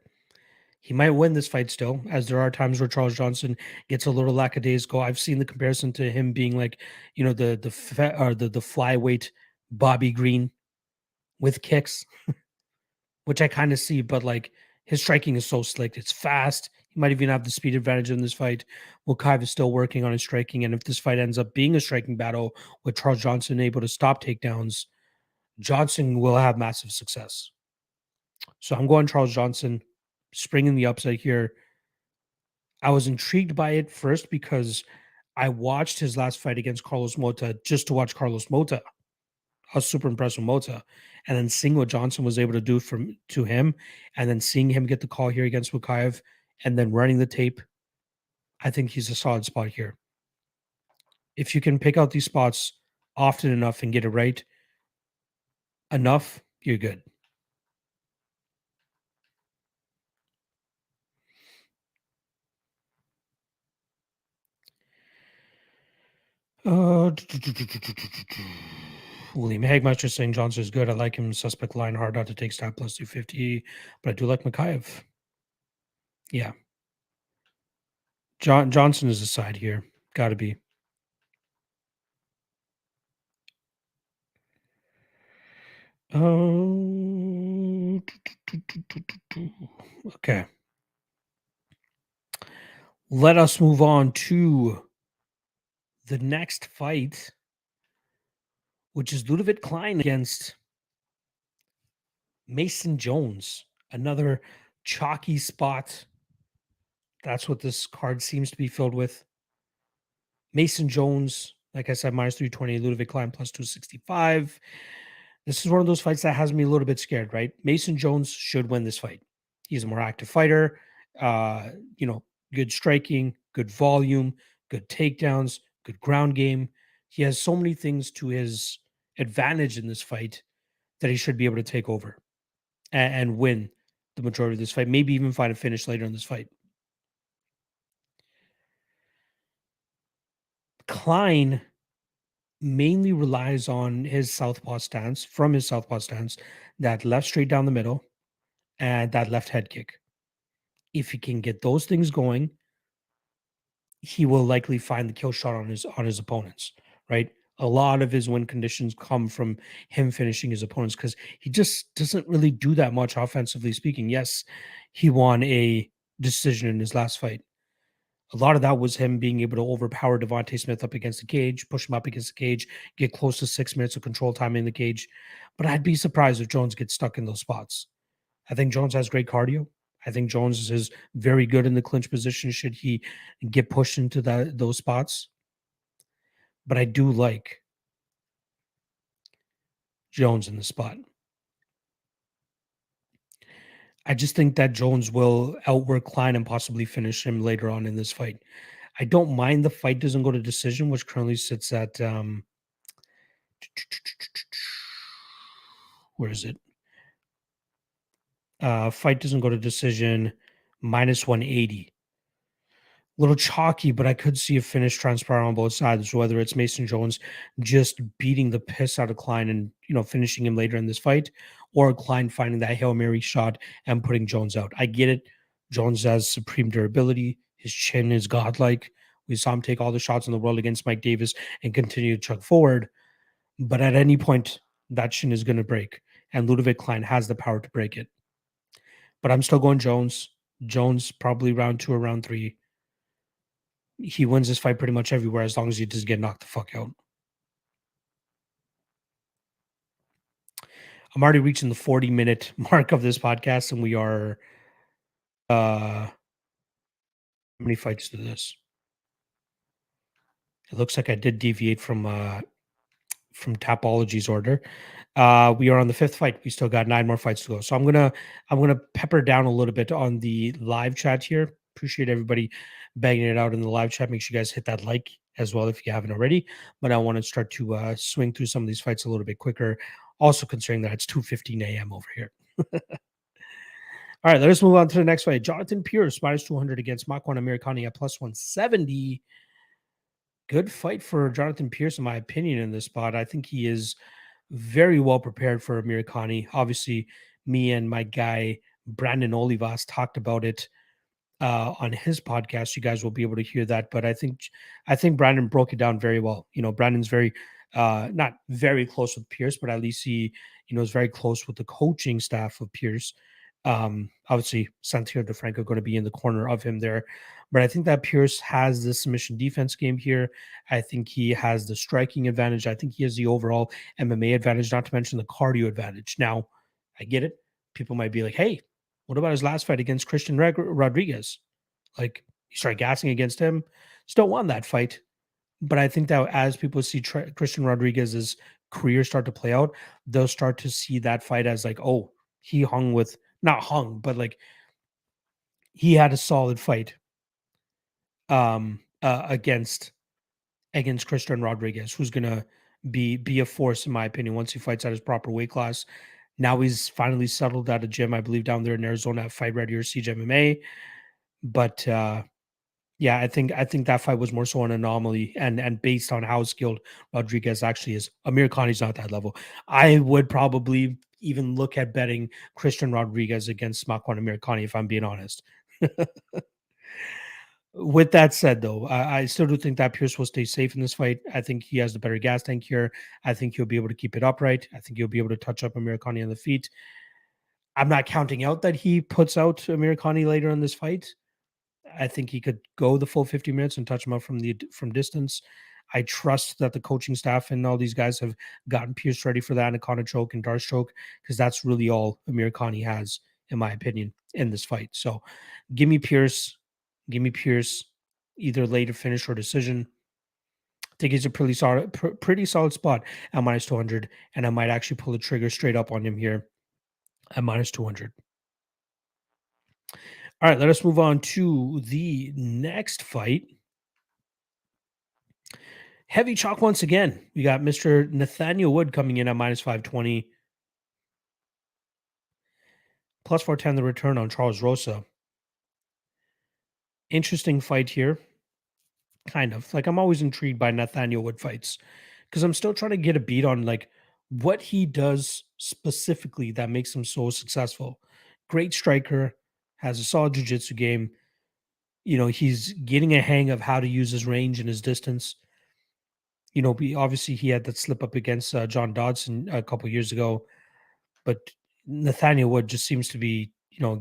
He might win this fight still, as there are times where Charles Johnson gets a little lackadaisical. I've seen the comparison to him being like, you know, the flyweight Bobby Green with kicks, which I kind of see, but like his striking is so slick. It's fast. He might even have the speed advantage in this fight. Mokaev is still working on his striking, and if this fight ends up being a striking battle with Charles Johnson able to stop takedowns, Johnson will have massive success. So I'm going Charles Johnson, springing the upside here. I was intrigued by it first because I watched his last fight against Carlos Mota just to watch Carlos Mota. I was super impressed with Mota. And then seeing what Johnson was able to do to him, and then seeing him get the call here against Mokaev, and then running the tape, I think he's a solid spot here. If you can pick out these spots often enough and get it right enough, you're good. William Hagmeister saying Johnson is good. I like him. Suspect line hard not to take stat plus 250, but I do like Mokaev. Yeah. Johnson is a side here. Got to be. Okay. Let us move on to the next fight, which is Leavitt Klein against Mason Jones. Another chalky spot. That's what this card seems to be filled with. Mason Jones, like I said, minus 320. Leavitt Klein plus 265. This is one of those fights that has me a little bit scared, right? Mason Jones should win this fight. He's a more active fighter. You know, good striking, good volume, good takedowns, good ground game. He has so many things to his advantage in this fight that he should be able to take over and win the majority of this fight. Maybe even find a finish later in this fight. Klein mainly relies on his southpaw stance, that left straight down the middle and that left head kick. If he can get those things going, he will likely find the kill shot on his opponents, right? A lot of his win conditions come from him finishing his opponents because he just doesn't really do that much offensively speaking. Yes, he won a decision in his last fight, A lot of that was him being able to overpower Devontae Smith up against the cage, push him up against the cage, get close to 6 minutes of control time in the cage. But I'd be surprised if Jones gets stuck in those spots. I think Jones has great cardio. I think Jones is very good in the clinch position should he get pushed into those spots. But I do like Jones in the spot. I just think that Jones will outwork Klein and possibly finish him later on in this fight. I don't mind the fight doesn't go to decision, which currently sits at where is it? Fight doesn't go to decision minus 180. A little chalky, but I could see a finish transpire on both sides, whether it's Mason Jones just beating the piss out of Klein and finishing him later in this fight, or Klein finding that Hail Mary shot and putting Jones out. I get it. Jones has supreme durability. His chin is godlike. We saw him take all the shots in the world against Mike Davis and continue to chug forward. But at any point, that chin is going to break. And Ludovic Klein has the power to break it. But I'm still going Jones. Jones probably round 2 or round 3. He wins this fight pretty much everywhere as long as he doesn't get knocked the fuck out. I'm already reaching the 40-minute mark of this podcast, and we are how many fights to this? It looks like I did deviate from Tapology's order. We are on the 5th fight. We still got 9 more fights to go. So I'm gonna pepper down a little bit on the live chat here. Appreciate everybody banging it out in the live chat. Make sure you guys hit that like as well if you haven't already. But I want to start to swing through some of these fights a little bit quicker. Also considering that it's 2:15 a.m. over here. All right, let's move on to the next fight. Jonathan Pearce minus 200 against McCann Amirkhani at plus 170. Good fight for Jonathan Pearce, in my opinion, in this spot. I think he is very well prepared for Amirkhani. Obviously, me and my guy Brandon Olivas talked about it on his podcast. You guys will be able to hear that. But I think Brandon broke it down very well. Brandon's very not very close with Pearce, but at least he is very close with the coaching staff of Pearce. Obviously, Santiago DeFranco going to be in the corner of him there. But I think that Pearce has the submission defense game here. I think he has the striking advantage. I think he has the overall MMA advantage, not to mention the cardio advantage. Now, I get it. People might be like, hey, what about his last fight against Christian Rodriguez? Like, he started gassing against him. Still won that fight. But I think that as people see Christian Rodriguez's career start to play out, they'll start to see that fight as like, oh, he hung with, not hung, but like he had a solid fight against Christian Rodriguez, who's gonna be a force in my opinion once he fights at his proper weight class. Now he's finally settled at a gym, I believe, down there in Arizona at Fight Ready or CGMMA. But yeah, I think that fight was more so an anomaly, and based on how skilled Rodriguez actually is, Amirkhani's not that level. I would probably even look at betting Christian Rodriguez against McCann Amirkhani if I'm being honest. With that said, though, I still do think that Pearce will stay safe in this fight. I think he has the better gas tank here. I think he'll be able to keep it upright. I think he'll be able to touch up Amirkhani on the feet. I'm not counting out that he puts out Amirkhani later in this fight. I think he could go the full 50 minutes and touch him up from distance. I trust that the coaching staff and all these guys have gotten Pearce ready for the Anaconda choke and Darce choke, because that's really all Amirkhani has, in my opinion, in this fight. So give me Pearce. Give me Pearce, either later finish or decision. I think he's a pretty solid spot at minus 200, and I might actually pull the trigger straight up on him here at minus 200. All right, let us move on to the next fight. Heavy chalk once again. We got Mr. Nathaniel Wood coming in at minus 520. Plus 410 the return on Charles Rosa. Interesting fight here. Kind of. Like, I'm always intrigued by Nathaniel Wood fights because I'm still trying to get a beat on like what he does specifically that makes him so successful. Great striker, has a solid jiu-jitsu game. He's getting a hang of how to use his range and his distance. Obviously he had that slip up against John Dodson a couple years ago, but Nathaniel Wood just seems to be,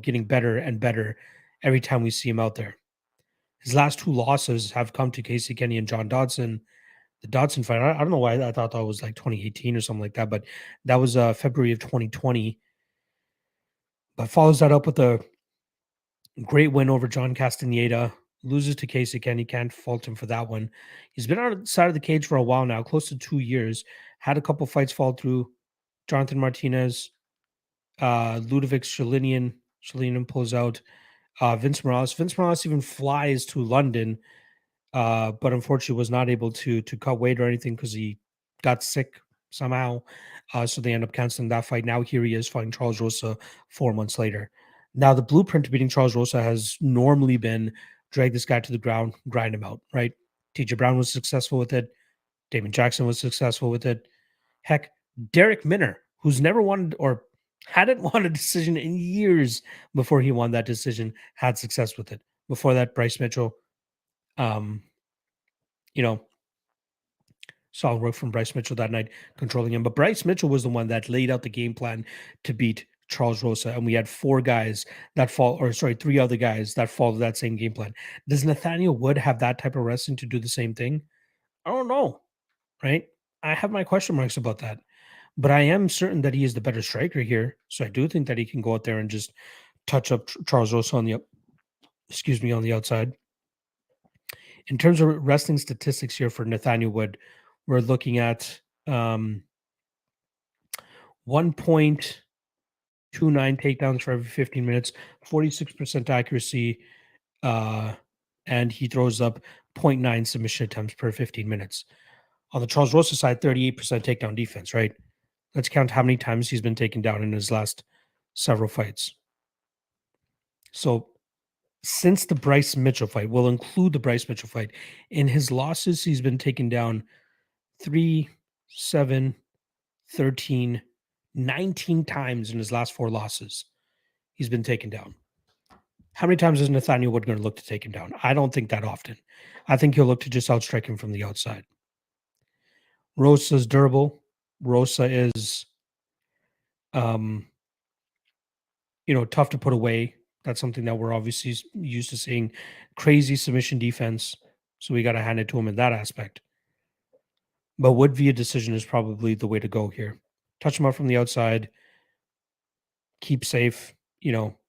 getting better and better every time we see him out there. His last 2 losses have come to Casey Kenny and John Dodson. The Dodson fight, I don't know why I thought that was like 2018 or something like that, but that was February of 2020. But follows that up with a great win over John Castaneda. Loses to Casey Kenny. Can't fault him for that one. He's been on the side of the cage for a while now, close to 2 years. Had a couple fights fall through. Jonathan Martinez, Ludovic Shalinian pulls out. Vince Morales. Vince Morales even flies to London, but unfortunately was not able to cut weight or anything because he got sick somehow. So they end up canceling that fight. Now here he is fighting Charles Rosa 4 months later. Now the blueprint to beating Charles Rosa has normally been drag this guy to the ground, grind him out, right? TJ Brown was successful with it. Damon Jackson was successful with it. Heck, Derek Minner, who's never wanted or hadn't won a decision in years before he won that decision, had success with it. Before that, Bryce Mitchell, you know, solid work from Bryce Mitchell that night, controlling him. But Bryce Mitchell was the one that laid out the game plan to beat Charles Rosa. And we had 4 guys that fall, or sorry, 3 other guys that followed that same game plan. Does Nathaniel Wood have that type of wrestling to do the same thing? I don't know, right? I have my question marks about that. But I am certain that he is the better striker here. So I do think that he can go out there and just touch up Charles Rosa on the on the outside. In terms of wrestling statistics here for Nathaniel Wood, we're looking at 1.29 takedowns for every 15 minutes, 46% accuracy, and he throws up 0.9 submission attempts per 15 minutes. On the Charles Rosa side, 38% takedown defense, right? Let's count how many times he's been taken down in his last several fights. So since the Bryce Mitchell fight, we'll include the Bryce Mitchell fight. In his losses, he's been taken down 3, 7, 13, 19 times in his last 4 losses. He's been taken down. How many times is Nathaniel Wood going to look to take him down? I don't think that often. I think he'll look to just outstrike him from the outside. Rosa's durable. Rosa is, tough to put away. That's something that we're obviously used to seeing. Crazy submission defense. So we got to hand it to him in that aspect. But Wood via decision is probably the way to go here. Touch him up from the outside. Keep safe.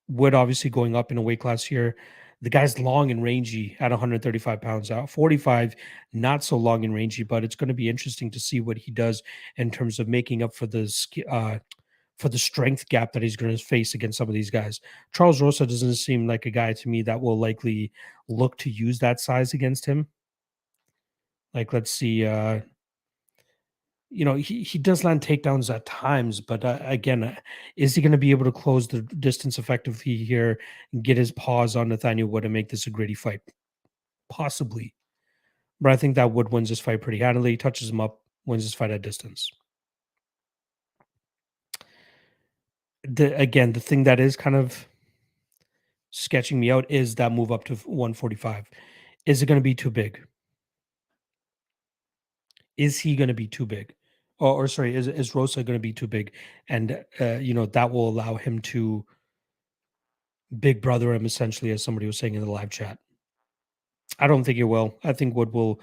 Wood obviously going up in a weight class here. The guy's long and rangy at 135 pounds out. 45, not so long and rangy, but it's going to be interesting to see what he does in terms of making up for the strength gap that he's going to face against some of these guys. Charles Rosa doesn't seem like a guy to me that will likely look to use that size against him. Like, let's see. He does land takedowns at times, but again, is he going to be able to close the distance effectively here and get his paws on Nathaniel Wood and make this a gritty fight? Possibly. But I think that Wood wins this fight pretty handily, touches him up, wins this fight at distance. The thing that is kind of sketching me out is that move up to 145. Is it going to be too big? Is he going to be too big? Or sorry, is Rosa going to be too big? And, that will allow him to big brother him, essentially, as somebody was saying in the live chat. I don't think it will. I think Wood will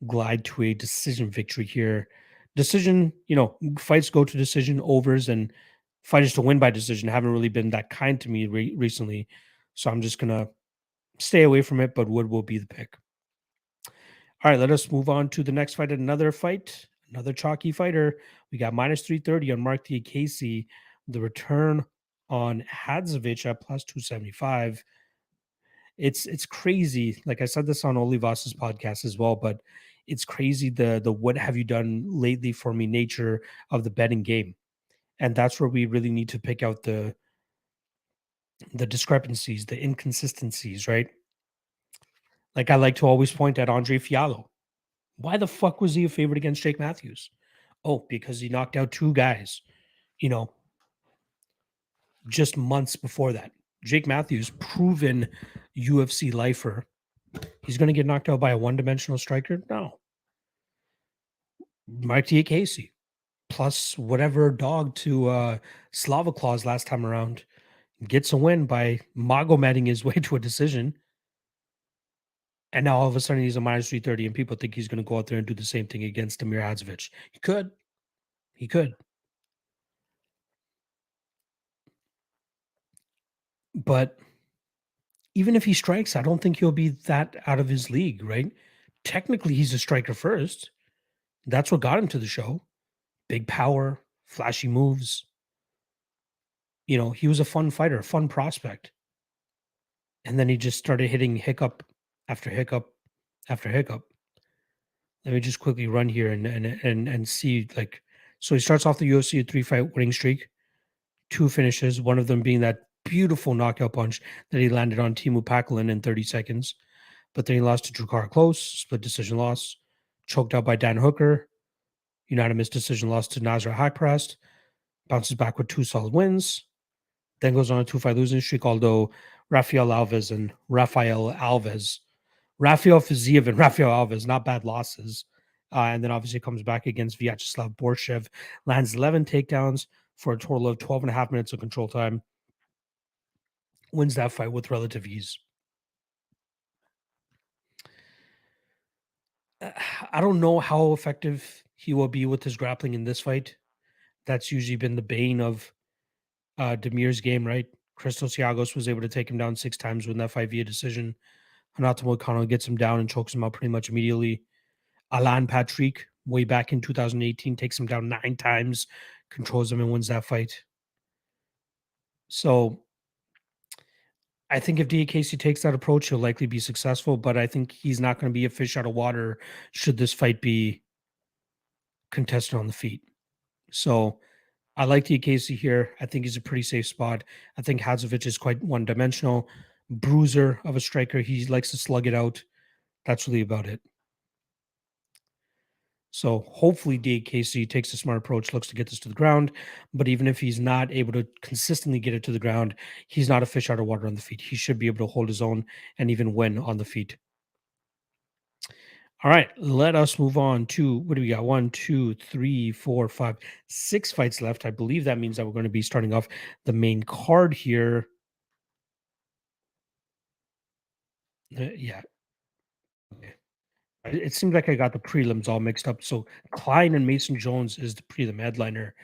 glide to a decision victory here. Decision, fights go to decision, overs, and fighters to win by decision haven't really been that kind to me recently. So I'm just going to stay away from it, but Wood will be the pick. All right, let us move on to the next fight. Another chalky fighter. We got minus 330 on Mark Diakiese. The return on Hadzovic at plus 275. It's crazy. Like I said this on Olivas's podcast as well, but it's crazy the what have you done lately for me nature of the betting game. And that's where we really need to pick out the discrepancies, the inconsistencies, right? Like I like to always point at Andre Fiallo. Why the fuck was he a favorite against Jake Matthews? Oh, because he knocked out 2 guys, just months before that. Jake Matthews, proven UFC lifer. He's going to get knocked out by a one-dimensional striker? No. Mike Diakiese, plus whatever dog to Slava Claus last time around, gets a win by Magomeding his way to a decision. And now all of a sudden he's a minus 330, and people think he's going to go out there and do the same thing against Amir Hadzovic. He could. He could. But even if he strikes, I don't think he'll be that out of his league, right? Technically, he's a striker first. That's what got him to the show. Big power, flashy moves. He was a fun fighter, a fun prospect. And then he just started hitting hiccup after hiccup after hiccup. Let me just quickly run here and see, like, so he starts off the UFC 3-fight winning streak, 2 finishes, one of them being that beautiful knockout punch that he landed on Teemu Packalén in 30 seconds. But then he lost to Drakkar Klose, split decision loss, choked out by Dan Hooker, unanimous decision loss to Nasrat Haqparast, bounces back with 2 solid wins, then goes on a 2-fight losing streak, although Rafael Fiziev and Rafael Alves, not bad losses. And then obviously comes back against Vyacheslav Borshev, lands 11 takedowns for a total of 12 and a half minutes of control time, wins that fight with relative ease. I don't know how effective he will be with his grappling in this fight. That's usually been the bane of Demir's game, right? Christos Giagos was able to take him down 6 times, win that fight via decision. Renato Moicano gets him down and chokes him out pretty much immediately. Alan Patrick, way back in 2018, takes him down 9 times, controls him, and wins that fight. So I think if Diakiese takes that approach, he'll likely be successful, but I think he's not going to be a fish out of water should this fight be contested on the feet. So I like Diakiese here. I think he's a pretty safe spot. I think Hadzovic is quite one-dimensional, bruiser of a striker. He likes to slug it out. That's really about it. So hopefully Diakiese takes a smart approach, looks to get this to the ground. But even if he's not able to consistently get it to the ground, he's not a fish out of water on the feet. He should be able to hold his own and even win on the feet. All right, let us move on to, what do we got? 1, 2, 3, 4, 5, 6 fights left. I believe that means that we're going to be starting off the main card here. Yeah. Okay. It seems like I got the prelims all mixed up. So Klein and Mason Jones is the prelim headliner.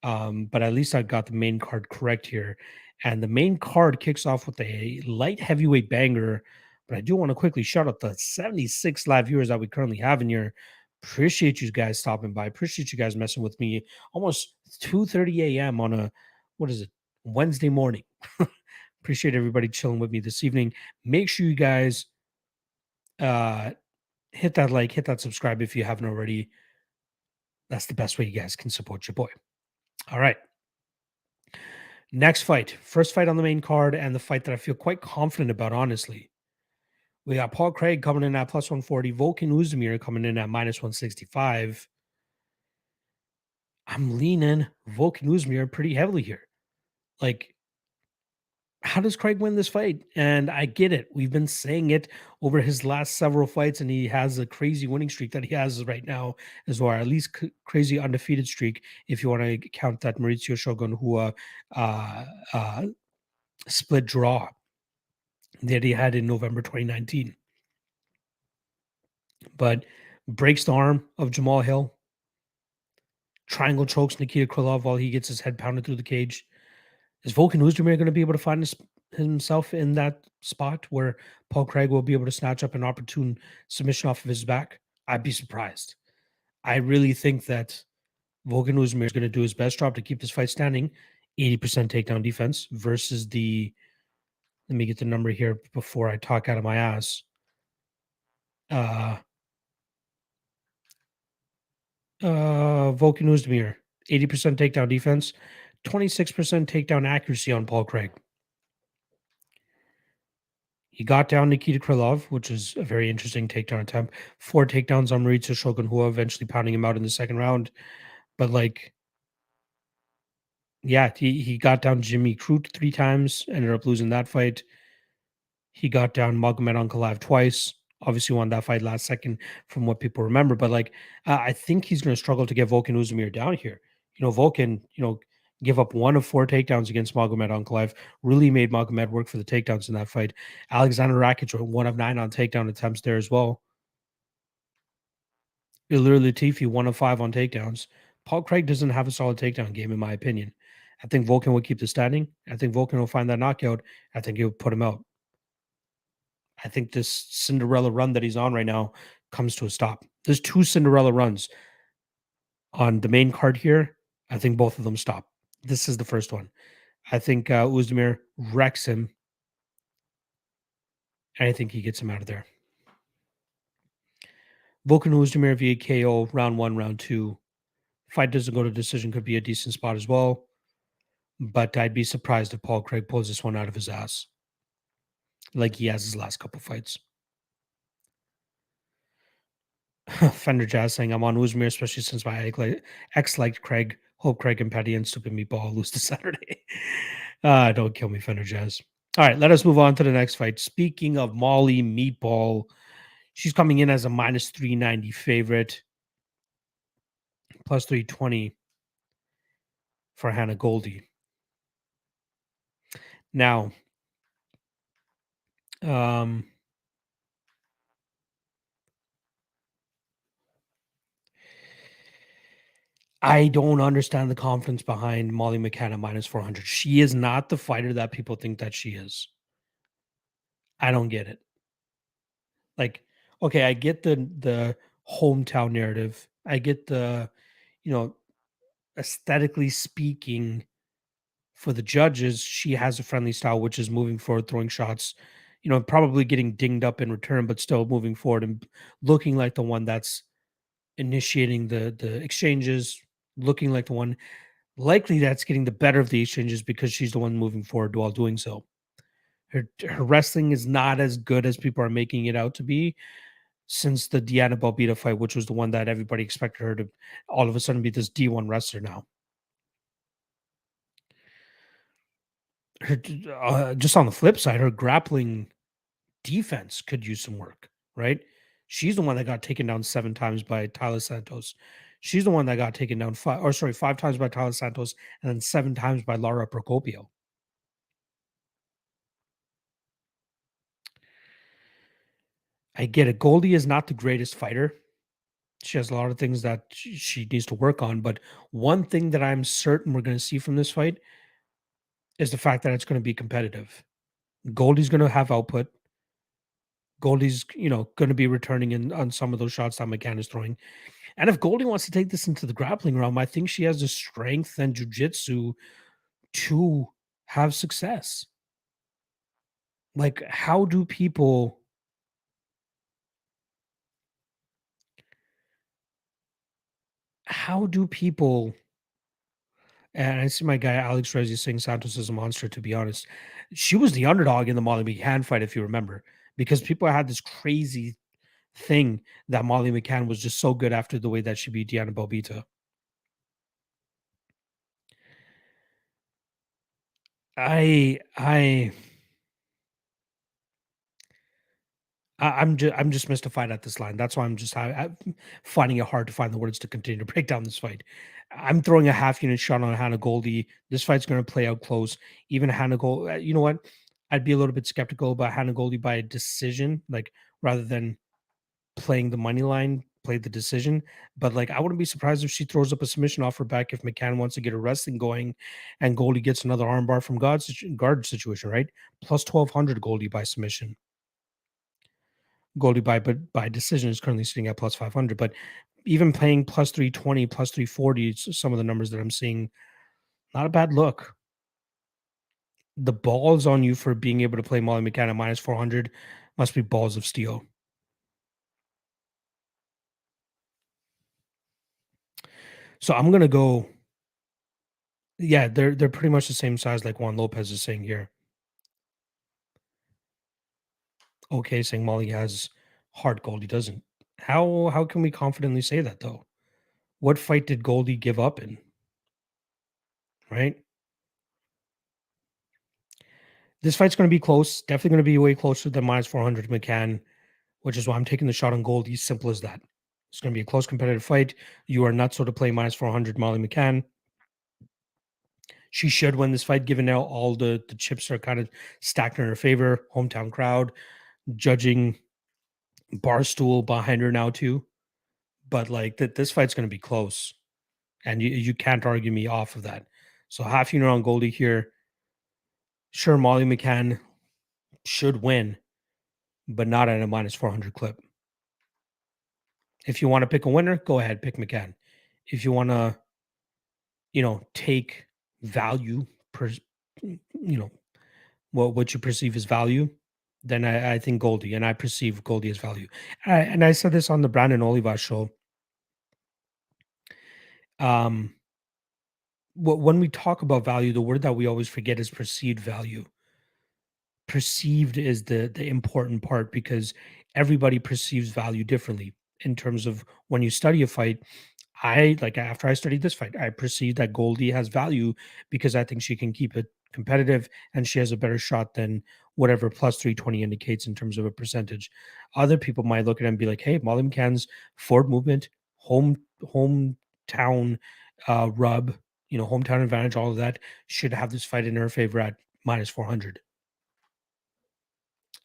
But at least I got the main card correct here. And the main card kicks off with a light heavyweight banger. But I do want to quickly shout out the 76 live viewers that we currently have in here. Appreciate you guys stopping by. Appreciate you guys messing with me. Almost 2:30 a.m. on a, what is it, Wednesday morning. Appreciate everybody chilling with me this evening. Make sure you guys hit that like, hit that subscribe if you haven't already. That's the best way you guys can support your boy. All right. Next fight. First fight on the main card, and the fight that I feel quite confident about, honestly. We got Paul Craig coming in at plus 140, Volkan Oezdemir coming in at minus 165. I'm leaning Volkan Oezdemir pretty heavily here. Like, how does Craig win this fight? And I get it. We've been saying it over his last several fights, and he has a crazy winning streak that he has right now as well, or at least crazy undefeated streak, if you want to count that Mauricio Shogun who split draw that he had in November 2019. But breaks the arm of Jamal Hill, triangle chokes Nikita Krylov while he gets his head pounded through the cage. Is Volkan Oezdemir going to be able to find himself in that spot where Paul Craig will be able to snatch up an opportune submission off of his back? I'd be surprised. I really think that Volkan Oezdemir is going to do his best job to keep this fight standing. 80% takedown defense versus the, let me get the number here before I talk out of my ass. Volkan Oezdemir, 80% takedown defense, 26% takedown accuracy on Paul Craig. He got down Nikita Krylov, which is a very interesting takedown attempt. 4 takedowns on Mauricio Shogun, who eventually pounding him out in the second round. But like, yeah, he got down Jimmy Crute 3 times, ended up losing that fight. He got down Magomed Ankalaev twice. Obviously won that fight last second from what people remember. But like, I think he's going to struggle to get Volkan Oezdemir down here. Volkan, Give up 1 of 4 takedowns against Magomed Ankalaev. Really made Magomed work for the takedowns in that fight. Alexander Rakic went 1 of 9 on takedown attempts there as well. Ilir Latifi 1 of 5 on takedowns. Paul Craig doesn't have a solid takedown game, in my opinion. I think Volkan will keep the standing. I think Volkan will find that knockout. I think he'll put him out. I think this Cinderella run that he's on right now comes to a stop. There's 2 Cinderella runs on the main card here. I think both of them stop. This is the first one. I think Oezdemir wrecks him, and I think he gets him out of there. Volkan Oezdemir via KO, round 1, round 2. Fight doesn't go to decision, could be a decent spot as well. But I'd be surprised if Paul Craig pulls this one out of his ass like he has his last couple fights. Fender Jazz saying, I'm on Oezdemir, especially since my ex liked Craig. Hope Craig and Petty and Stupid Meatball lose this Saturday. Don't kill me, Fender Jazz. All right, let us move on to the next fight. Speaking of Molly Meatball, she's coming in as a minus 390 favorite, plus 320 for Hannah Goldy. Now, I don't understand the confidence behind Molly McCann at minus 400. She is not the fighter that people think that she is. I don't get it. Like, okay, I get the hometown narrative. I get the, you know, aesthetically speaking, for the judges, she has a friendly style, which is moving forward, throwing shots, probably getting dinged up in return, but still moving forward and looking like the one that's initiating the exchanges, looking like the one likely that's getting the better of the exchanges because she's the one moving forward while doing so. Her wrestling is not as good as people are making it out to be since the Diana Balbita fight, which was the one that everybody expected her to all of a sudden be this D1 wrestler now. Just on the flip side, her grappling defense could use some work, right? She's the one that got taken down 7 times by Tyler Santos. She's the one that got taken down 5 times by Tyler Santos and then 7 times by Lara Procopio. I get it. Goldy is not the greatest fighter. She has a lot of things that she needs to work on, but one thing that I'm certain we're going to see from this fight is the fact that it's going to be competitive. Goldy's going to have output. Goldy's, going to be returning in on some of those shots that McCann is throwing. And if Goldy wants to take this into the grappling realm, I think she has the strength and jiu-jitsu to have success. Like, how do people and I see my guy Alex Rezi saying Santos is a monster, to be honest. She was the underdog in the Molly McCann fight, if you remember, because people had this crazy thing that Molly McCann was just so good after the way that she beat Diana Balbita. I'm just mystified at this line. That's why I'm finding it hard to find the words to continue to break down this fight. I'm throwing a half unit shot on Hannah Goldy. This fight's going to play out close. Even Hannah Goldy, you know what? I'd be a little bit skeptical about Hannah Goldy by a decision, like rather than playing the money line, play the decision. But like, I wouldn't be surprised if she throws up a submission off her back if McCann wants to get her wrestling going, and Goldy gets another armbar from guard situation, right? Plus 1200 Goldy by submission. Goldy by decision is currently sitting at plus 500, but even playing plus 320, plus 340, some of the numbers that I'm seeing, not a bad look. The balls on you for being able to play Molly McCann at minus 400 must be balls of steel. So I'm gonna go. Yeah, they're pretty much the same size, like Juan Lopez is saying here. Okay, saying Molly has hard Goldie doesn't. How can we confidently say that though? What fight did Goldie give up in? Right? This fight's going to be close. Definitely going to be way closer than minus 400 McCann, which is why I'm taking the shot on Goldie. Simple as that. It's going to be a close competitive fight. You are not so to play minus 400 Molly McCann. She should win this fight, given now all the chips are kind of stacked in her favor. Hometown crowd, judging Barstool behind her now too. But like this fight's going to be close, and you can't argue me off of that. So half unit on Goldy here. Sure, Molly McCann should win, but not at a minus 400 clip. If you want to pick a winner, go ahead, pick McCann. If you want to, take value per, what you perceive as value, then I think Goldy, and I perceive Goldy as value. And I said this on the Brandon Oliva show. When we talk about value, the word that we always forget is perceived value. Perceived is the important part, because everybody perceives value differently. In terms of when you study a fight, after I studied this fight, I perceive that Goldy has value because I think she can keep it competitive and she has a better shot than whatever plus 320 indicates in terms of a percentage. Other people might look at it and be like, hey, Molly McCann's forward movement, hometown rub, hometown advantage, all of that should have this fight in her favor at minus 400.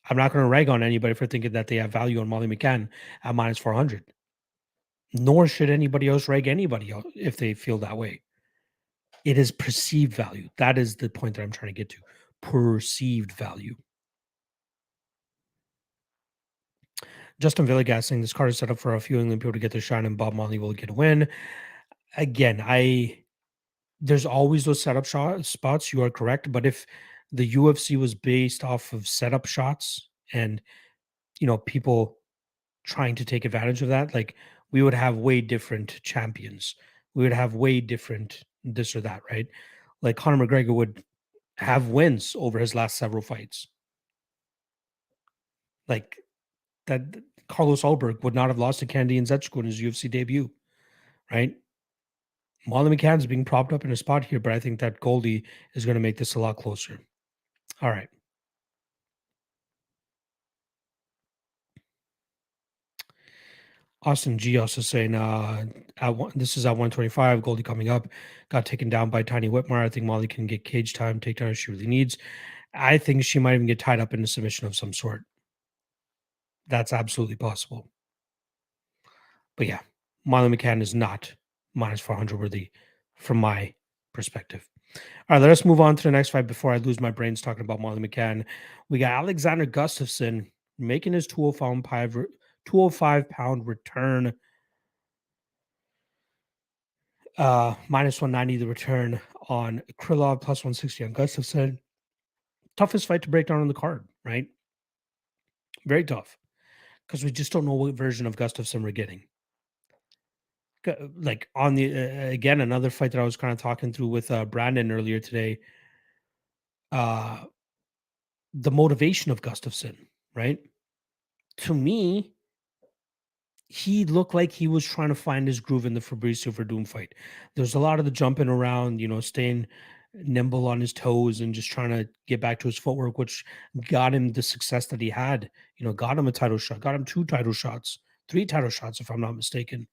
I'm not going to rag on anybody for thinking that they have value on Molly McCann at minus 400. Nor should anybody else rag anybody else if they feel that way. It is perceived value. That is the point that I'm trying to get to. Perceived value. Justin Villegas saying this card is set up for a few England people to get their shine and Bob Molly will get a win. Again, there's always those setup spots. You are correct. But if the UFC was based off of setup shots and, people trying to take advantage of that, like we would have way different champions. We would have way different this or that, right? Like Conor McGregor would have wins over his last several fights. Like that, Carlos Ulberg would not have lost to Candy and Zetchko in his UFC debut, right? Molly McCann's being propped up in a spot here, but I think that Goldy is going to make this a lot closer. All right. Austin G also saying, this is at 125. Goldy coming up, got taken down by Tiny Whitmire. I think Molly can get cage time, takedown if she really needs. I think she might even get tied up in a submission of some sort. That's absolutely possible. But yeah, Molly McCann is not minus 400 worthy from my perspective. All right, let us move on to the next fight before I lose my brains talking about Molly McCann. We got Alexander Gustafsson making his 205 pound return. Minus 190 the return on Krylov, plus 160 on Gustafsson. Toughest fight to break down on the card, right? Very tough, because we just don't know what version of Gustafsson we're getting. Like on the again, another fight that I was kind of talking through with Brandon earlier today. The motivation of Gustafsson, right? To me, he looked like he was trying to find his groove in the Fabricio Verdum fight. There's a lot of the jumping around, staying nimble on his toes and just trying to get back to his footwork, which got him the success that he had. Got him a title shot, got him 2 title shots, 3 title shots, if I'm not mistaken.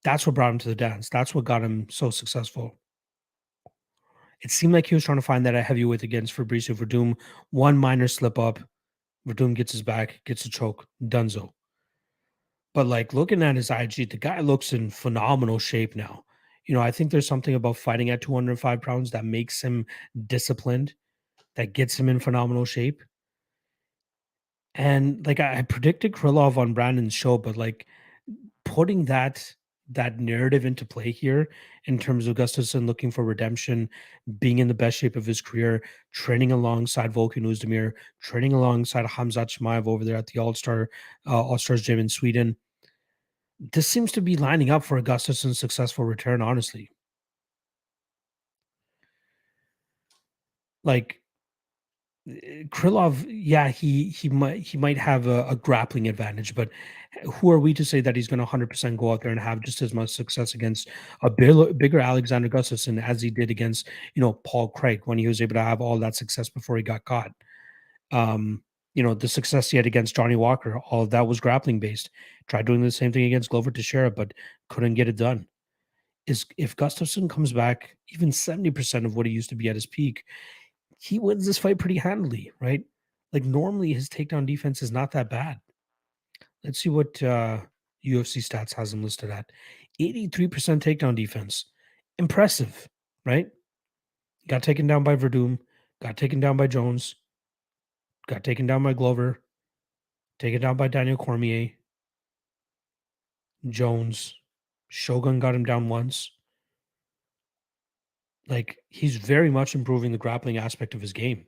That's what brought him to the dance. That's what got him so successful. It seemed like he was trying to find that at heavyweight against Fabricio Verdum. One minor slip up, Verdum gets his back, gets a choke, donezo. But like looking at his IG, the guy looks in phenomenal shape now. I think there's something about fighting at 205 pounds that makes him disciplined, that gets him in phenomenal shape. And like I predicted Krylov on Brandon's show, but like putting that narrative into play here in terms of Gustafsson looking for redemption, being in the best shape of his career, training alongside Volkan Oezdemir, training alongside Hamzat Chimaev over there at the All-Stars gym in Sweden. This seems to be lining up for a Gustafsson successful return, honestly. Like Krylov, yeah, he might have a grappling advantage, but who are we to say that he's going to 100% go out there and have just as much success against a bigger Alexander Gustafsson as he did against Paul Craig when he was able to have all that success before he got caught. The success he had against Johnny Walker, all of that was grappling based. Tried doing the same thing against Glover Teixeira, but couldn't get it done. is if Gustafsson comes back even 70% of what he used to be at his peak, he wins this fight pretty handily, right? Like normally his takedown defense is not that bad. Let's see what UFC stats has him listed at. 83% takedown defense. Impressive, right? Got taken down by Verdum, got taken down by Jones, got taken down by Glover, taken down by Daniel Cormier, Jones. Shogun got him down once. Like he's very much improving the grappling aspect of his game.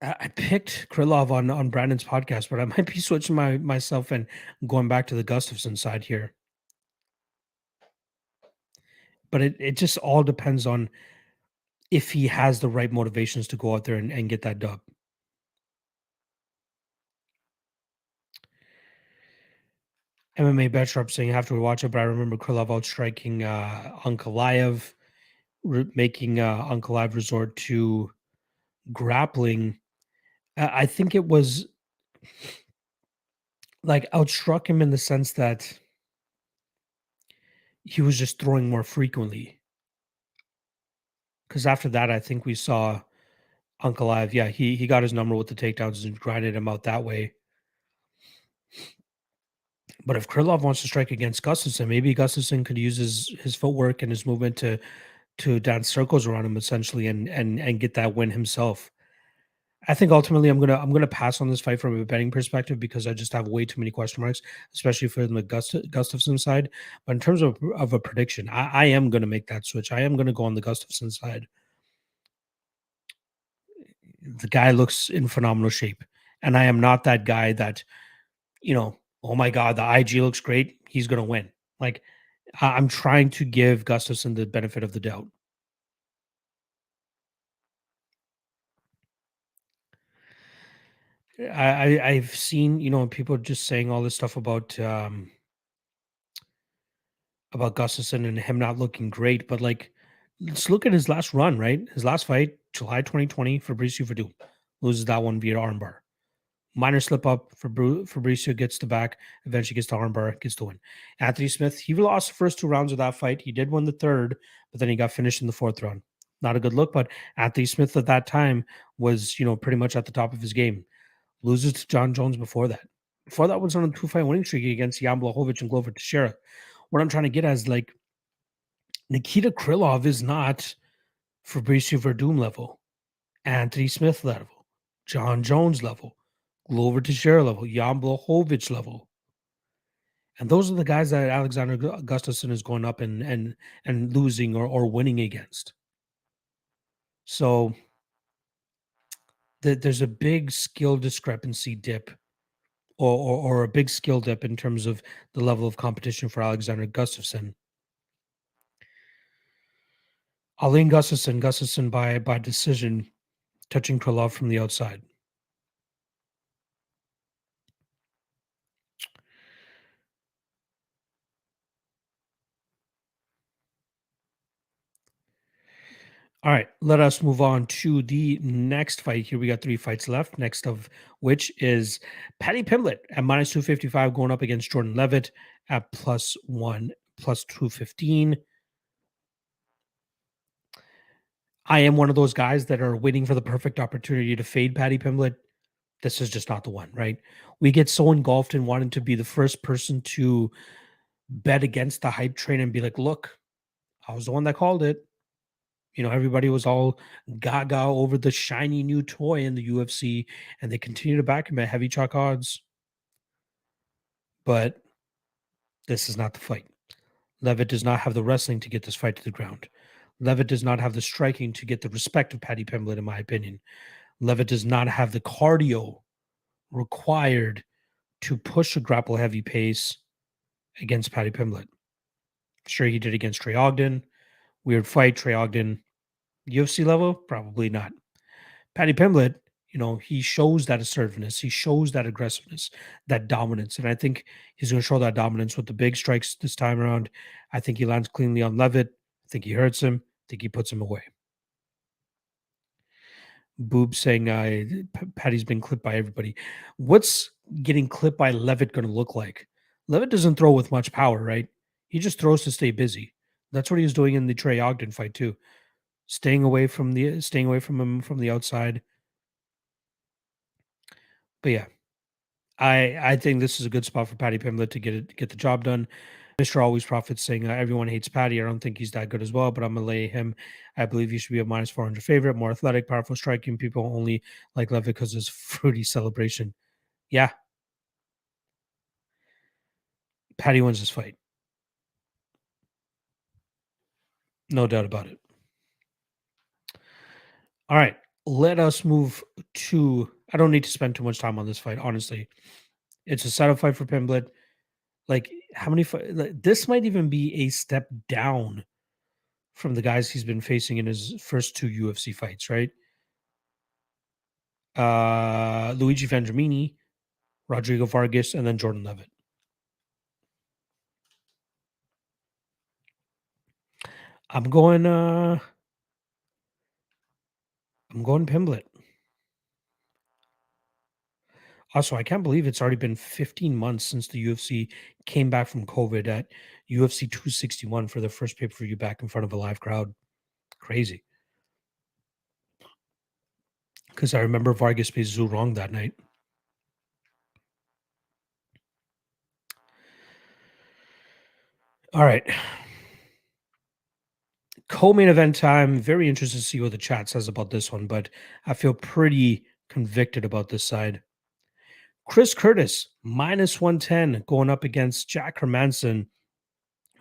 I picked Krylov on Brandon's podcast, but I might be switching myself and going back to the Gustafsson side here. But it just all depends on if he has the right motivations to go out there and get that dub. MMA Bet Sharp saying you have to watch it, but I remember Krylov outstriking Ankalaev, making Ankalaev resort to grappling. I think it was like outstruck him in the sense that he was just throwing more frequently. Because after that, I think we saw Ankalaev. Yeah, he got his number with the takedowns and grinded him out that way. But if Krylov wants to strike against Gustafsson, maybe Gustafsson could use his footwork and his movement to dance circles around him essentially and get that win himself. I think ultimately I'm gonna pass on this fight from a betting perspective because I just have way too many question marks, especially for the Gustafsson side. But in terms of a prediction, I am gonna make that switch. I am gonna go on the Gustafsson side. The guy looks in phenomenal shape, and I am not that guy that oh my god, the IG looks great. He's gonna win. Like I'm trying to give Gustafsson the benefit of the doubt. I've seen people just saying all this stuff about Gustafsson and him not looking great, but like let's look at his last run, right? His last fight, July 2020, Fabricio Verdum loses that one via armbar. Minor slip up for Fabricio gets the back, eventually gets the armbar, gets the win. Anthony Smith, he lost the first two rounds of that fight. He did win the third, but then he got finished in the fourth round. Not a good look, but Anthony Smith at that time was, pretty much at the top of his game. Loses to John Jones before that. Before that was on a 2-fight winning streak against Jan Blachowicz and Glover Teixeira. What I'm trying to get at is like Nikita Krylov is not Fabricio Verdum level, Anthony Smith level, John Jones level, Glover Teixeira level, Jan Blachowicz level. And those are the guys that Alexander Gustafsson is going up and losing or winning against. So there's a big skill discrepancy dip or a big skill dip in terms of the level of competition for Alexander Gustafsson. Alain Gustafsson by decision, touching Krylov from the outside. All right, let us move on to the next fight. Here we got 3 fights left. Next of which is Paddy Pimblett at minus 255 going up against Jordan Leavitt at plus 215. I am one of those guys that are waiting for the perfect opportunity to fade Paddy Pimblett. This is just not the one, right? We get so engulfed in wanting to be the first person to bet against the hype train and be like, look, I was the one that called it. Everybody was all gaga over the shiny new toy in the UFC, and they continue to back him at heavy chalk odds. But this is not the fight. Leavitt does not have the wrestling to get this fight to the ground. Leavitt does not have the striking to get the respect of Paddy Pimblett, in my opinion. Leavitt does not have the cardio required to push a grapple heavy pace against Paddy Pimblett. Sure, he did against Trey Ogden. Weird fight, Trey Ogden. UFC level? Probably not. Paddy Pimblett, he shows that assertiveness. He shows that aggressiveness, that dominance. And I think he's going to show that dominance with the big strikes this time around. I think he lands cleanly on Leavitt. I think he hurts him. I think he puts him away. Boob saying Paddy's been clipped by everybody. What's getting clipped by Leavitt going to look like? Leavitt doesn't throw with much power, right? He just throws to stay busy. That's what he was doing in the Trey Ogden fight too, staying away from him from the outside. But yeah, I think this is a good spot for Patty Pimblett to get the job done. Mr. Always Profits saying everyone hates Patty. I don't think he's that good as well, but I'm gonna lay him. I believe he should be a minus 400 favorite, more athletic, powerful striking. People only like Leavitt because of his fruity celebration. Yeah, Patty wins this fight, no doubt about it. All right, let us move to. I don't need to spend too much time on this fight, honestly. It's a setup fight for Pimblett. Like, how many? This might even be a step down from the guys he's been facing in his first two UFC fights, right? Luigi Vendramini, Rodrigo Vargas, and then Jordan Leavitt. I'm going. I'm going Pimblett. Also, I can't believe it's already been 15 months since the UFC came back from COVID at UFC 261 for the first pay per view back in front of a live crowd. Crazy. Because I remember Vargas faced Zoo wrong that night. All right. Co-main event time. Very interested to see what the chat says about this one, but I feel pretty convicted about this side. Chris Curtis, minus 110, going up against Jack Hermansson,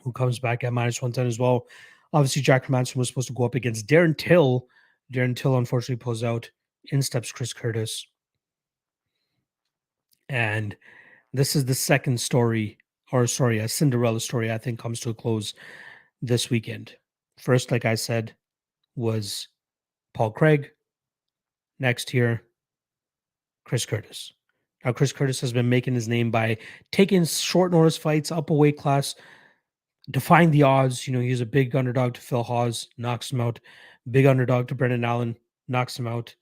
who comes back at minus 110 as well. Obviously, Jack Hermansson was supposed to go up against Darren Till. Darren Till unfortunately pulls out. In steps Chris Curtis. And this is the second story, or sorry, a Cinderella story, I think, comes to a close this weekend. First, like I said, was Paul Craig. Next here, Chris Curtis. Now, Chris Curtis has been making his name by taking short notice fights up a weight class, defying the odds. You know, he's a big underdog to Phil Hawes, knocks him out. Big underdog to Brendan Allen, knocks him out.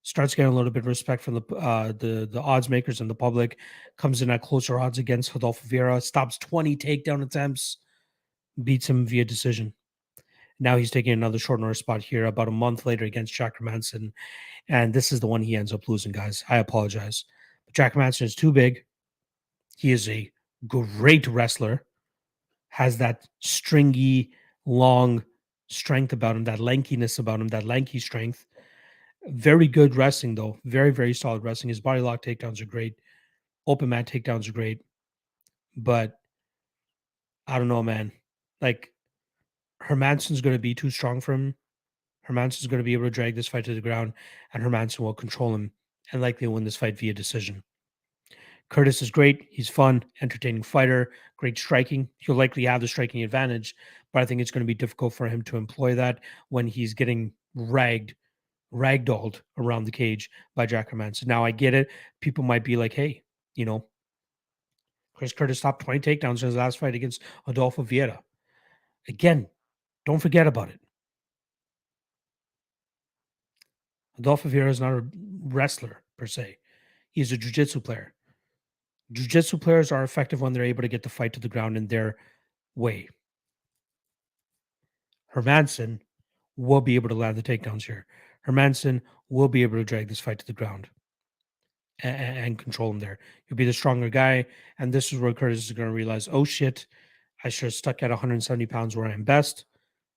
Starts getting a little bit of respect from the odds makers and the public. Comes in at closer odds against Rodolfo Vieira. Stops 20 takedown attempts. Beats him via decision. Now he's taking another short notice spot here about a month later against Jack Hermansson. And this is the one he ends up losing, guys. I apologize. But Jack Hermansson is too big. He is a great wrestler. Has that stringy, long strength about him, that lankiness about him, that lanky strength. Very good wrestling, though. Very, very solid wrestling. His body lock takedowns are great. Open mat takedowns are great. But I don't know, man. Like, Hermansson's going to be too strong for him. Hermansson's going to be able to drag this fight to the ground, and Hermansson will control him and likely win this fight via decision. Curtis is great. He's fun, entertaining fighter, great striking. He'll likely have the striking advantage, but I think it's going to be difficult for him to employ that when he's getting ragdolled around the cage by Jack Hermansson. Now, I get it. People might be like, hey, you know, Chris Curtis stopped 20 takedowns in his last fight against Adolfo Vieira. Again, don't forget about it. Adolfo Vieira is not a wrestler per se. He's a jiu-jitsu player. Jiu-jitsu players are effective when they're able to get the fight to the ground in their way. Hermansson will be able to land the takedowns here. Hermansson will be able to drag this fight to the ground and control him there. He'll be the stronger guy. And this is where Curtis is going to realize, oh shit, I should have stuck at 170 pounds where I'm best.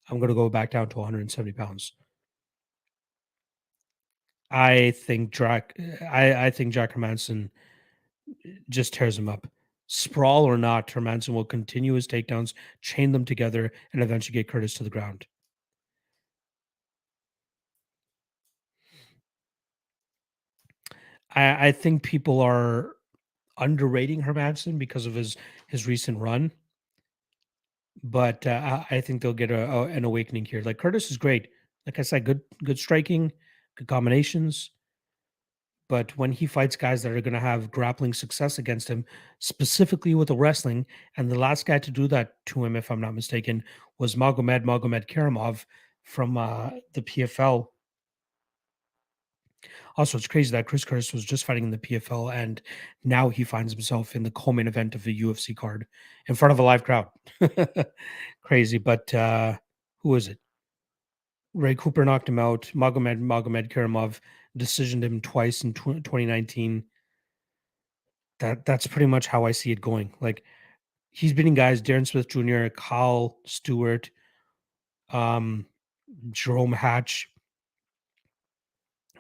I'm going to go back down to 170 pounds. I think Jack Hermansson just tears him up. Sprawl or not, Hermansson will continue his takedowns, chain them together, and eventually get Curtis to the ground. I think people are underrating Hermansson because of his recent run, but I think they'll get an awakening here. Like Curtis is great. Like I said, good striking, good combinations. But when he fights guys that are going to have grappling success against him, specifically with the wrestling, and the last guy to do that to him, if I'm not mistaken, was Magomed Karamov from the PFL. Also, it's crazy that Chris Curtis was just fighting in the PFL, and now he finds himself in the co-main event of the UFC card in front of a live crowd. Crazy, but who is it? Ray Cooper knocked him out. Magomed Karamov decisioned him twice in 2019. That's pretty much how I see it going. Like he's beating guys: Darren Smith Jr., Kyle Stewart, um, Jerome Hatch,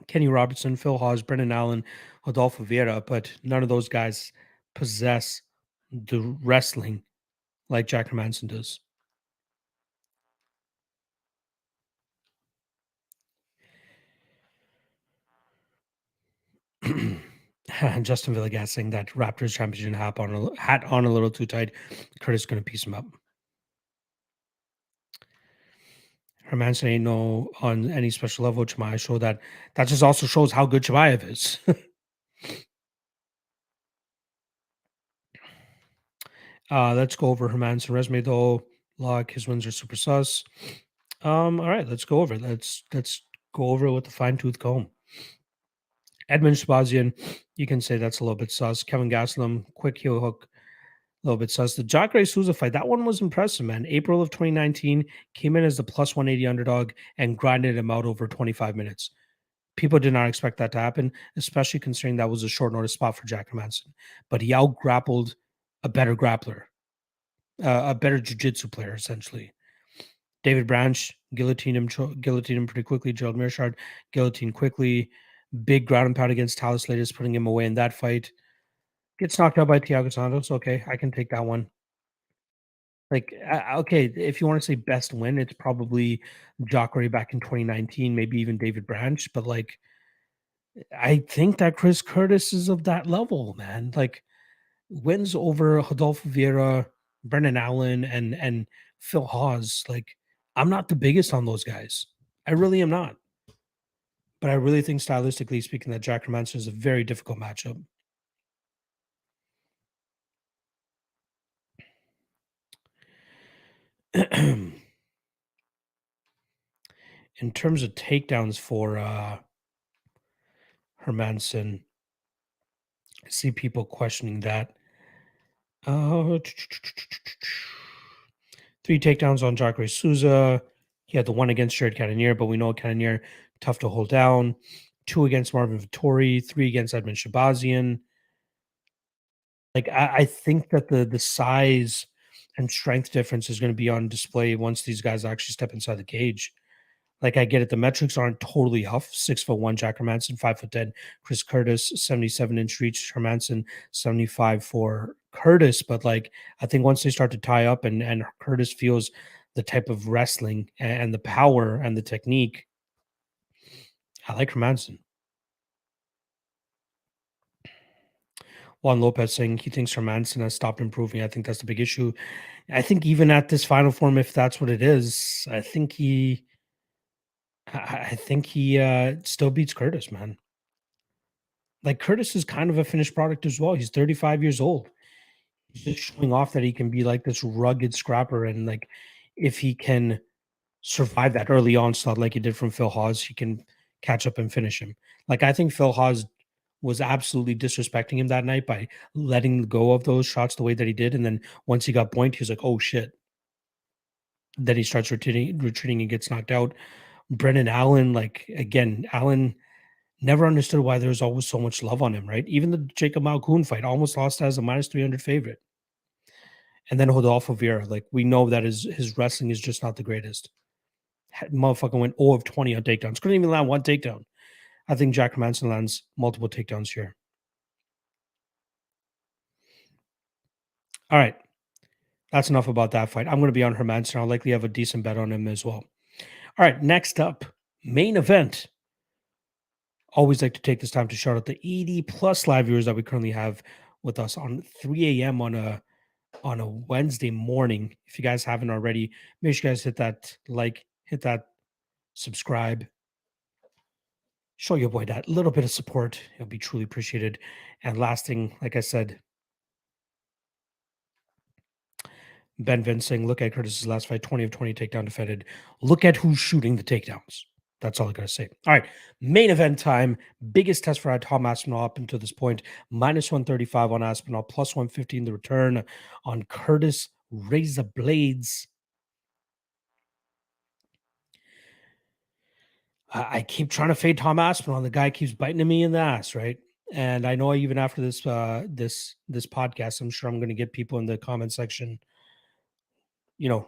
Kenny Robertson, Phil Hawes, Brendan Allen, Rodolfo Vieira, but none of those guys possess the wrestling like Jack Hermansson does. Justin Villegas saying that Raptors championship hat on a little too tight. Curtis going to piece him up. Hermansson ain't no on any special level. Chimaev show that. That just also shows how good Chimaev is. Let's go over Hermansson resume though. Lock, his wins are super sus. All right, let's go over it. Let's go over it with a fine tooth comb. Edmund Shabazian, you can say that's a little bit sus. Kevin Gastelum, quick heel hook, a little bit sus. The Jacare Souza fight, that one was impressive, man. April of 2019, came in as the plus 180 underdog and grinded him out over 25 minutes. People did not expect that to happen, especially considering that was a short notice spot for Jack Hermansson. But he out grappled a better grappler, a better jiu-jitsu player, essentially. David Branch guillotined him pretty quickly. Gerald Mearshard guillotined quickly. Big ground and pound against Talis Latest, putting him away in that fight. Gets knocked out by Thiago Santos. Okay, I can take that one. Like, okay, if you want to say best win, it's probably Jacare back in 2019, maybe even David Branch. But like, I think that Chris Curtis is of that level, man. Like, wins over Rodolfo Vieira, Brendan Allen, and Phil Hawes. Like, I'm not the biggest on those guys. I really am not. But I really think stylistically speaking that Jack Hermansson is a very difficult matchup. In terms of takedowns for Hermansson, I see people questioning that. Uh, 3 takedowns on Jacare Souza. He had the one against Jared Cannonier, but we know Cannonier tough to hold down. 2 against Marvin Vittori, 3 against Edmund Shabazian. Like I think that the size and strength difference is going to be on display once these guys actually step inside the cage. Like I get it, the metrics aren't totally off. 6'1" Jack Hermansson, 5'10" Chris Curtis, 77-inch reach Hermansson, 75 for Curtis. But like I think once they start to tie up and Curtis feels the type of wrestling and the power and the technique, I like Hermansson. Juan Lopez saying he thinks Hermansson has stopped improving. I think that's the big issue. I think even at this final form, if that's what it is, I think he still beats Curtis, man. Like Curtis is kind of a finished product as well. He's 35 years old. He's just showing off that he can be like this rugged scrapper, and like if he can survive that early onslaught like he did from Phil Hawes, he can catch up and finish him. Like I think Phil Hawes was absolutely disrespecting him that night by letting go of those shots the way that he did, and then once he got pointed, he was like, "Oh shit." Then he starts retreating and gets knocked out. Brendan Allen, like again, Allen never understood why there was always so much love on him, right? Even the Jacob Malkoon fight almost lost as a minus 300 favorite. And then Rodolfo Vieira, like we know that his wrestling is just not the greatest. Motherfucker went 0 of 20 on takedowns. Couldn't even land one takedown. I think Jack Hermansson lands multiple takedowns here. All right. That's enough about that fight. I'm going to be on Hermansson. I'll likely have a decent bet on him as well. All right. Next up, main event. Always like to take this time to shout out the 80 plus live viewers that we currently have with us on 3 a.m. on a Wednesday morning. If you guys haven't already, make sure you guys hit that like, hit that subscribe. Show your boy that little bit of support. It'll be truly appreciated. And last thing, like I said, Ben Vince saying, look at Curtis's last fight, 20 of 20 takedown defended. Look at who's shooting the takedowns. That's all I gotta say. All right, main event time. Biggest test for Tom Aspinall up until this point. -135 on Aspinall, +115 the return on Curtis Razor Blaydes. I keep trying to fade Tom Aspinall. The guy keeps biting me in the ass, right? And I know even after this podcast, I'm sure I'm going to get people in the comment section,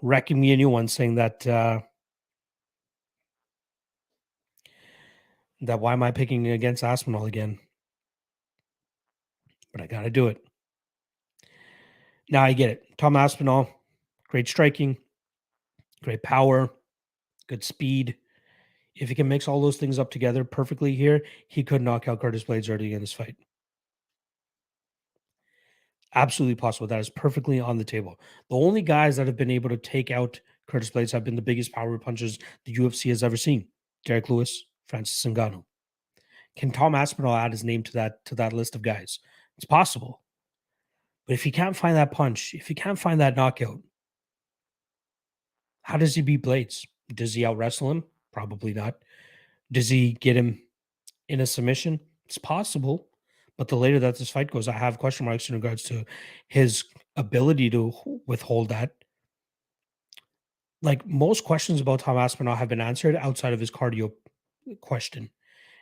wrecking me a new one, saying that why am I picking against Aspinall again? But I got to do it. Now I get it. Tom Aspinall, great striking, great power, good speed. If he can mix all those things up together perfectly here, he could knock out Curtis Blaydes early in this fight. Absolutely possible. That is perfectly on the table. The only guys that have been able to take out Curtis Blaydes have been the biggest power punches the UFC has ever seen. Derek Lewis, Francis Ngannou. Can Tom Aspinall add his name to that list of guys? It's possible. But if he can't find that punch, if he can't find that knockout, how does he beat Blaydes? Does he out wrestle him? Probably not. Does he get him in a submission? It's possible. But the later that this fight goes, I have question marks in regards to his ability to withhold that. Like most questions about Tom Aspinall have been answered outside of his cardio question.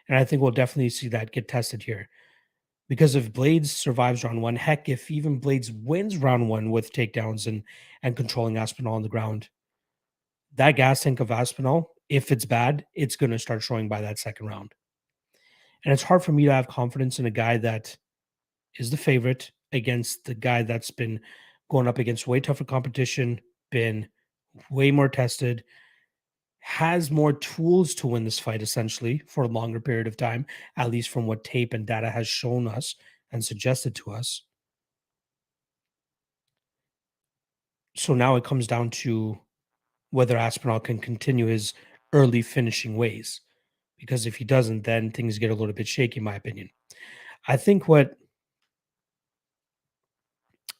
And I think we'll definitely see that get tested here. Because if Blaydes survives round one, heck, if even Blaydes wins round one with takedowns and controlling Aspinall on the ground, that gas tank of Aspinall, if it's bad, it's going to start showing by that second round. And it's hard for me to have confidence in a guy that is the favorite against the guy that's been going up against way tougher competition, been way more tested, has more tools to win this fight essentially for a longer period of time, at least from what tape and data has shown us and suggested to us. So now it comes down to whether Aspinall can continue his early finishing ways. Because if he doesn't, then things get a little bit shaky, in my opinion. I think what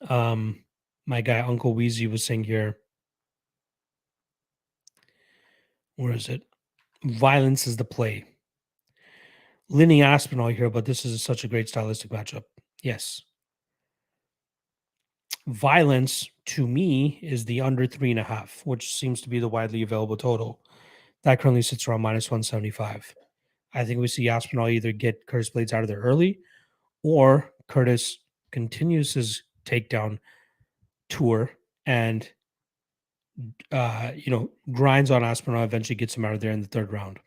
my guy Uncle Wheezy was saying here, where is it? Violence is the play. Leaning Aspinall here, but this is such a great stylistic matchup. Yes. Violence to me is the under 3.5, which seems to be the widely available total. That currently sits around -175. I think we see Aspinall either get Curtis Blaydes out of there early, or Curtis continues his takedown tour and grinds on Aspinall, eventually gets him out of there in the third round.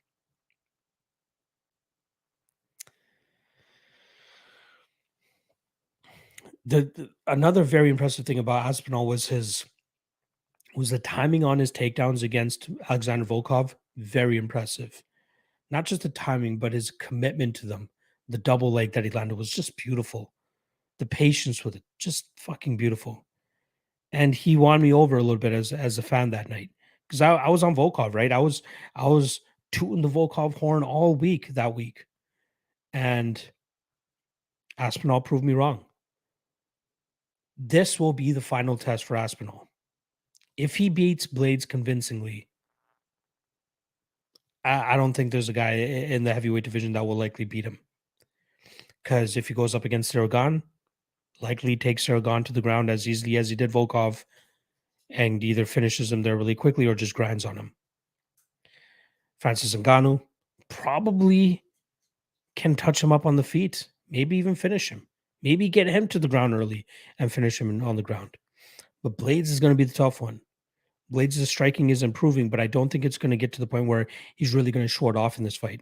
Another very impressive thing about Aspinall was the timing on his takedowns against Alexander Volkov. Very impressive. Not just the timing, but his commitment to them. The double leg that he landed was just beautiful. The patience with it, just fucking beautiful. And he won me over a little bit as a fan that night, because I was on Volkov, right? I was tooting the Volkov horn all week that week, and Aspinall proved me wrong. This will be the final test for Aspinall. If he beats Blaydes convincingly, I don't think there's a guy in the heavyweight division that will likely beat him. Because if he goes up against Saragon, likely takes Saragon to the ground as easily as he did Volkov, and either finishes him there really quickly or just grinds on him. Francis Ngannou probably can touch him up on the feet, maybe even finish him, maybe get him to the ground early and finish him on the ground. But Blaydes is going to be the tough one. Blaydes' striking is improving, but I don't think it's going to get to the point where he's really going to short off in this fight.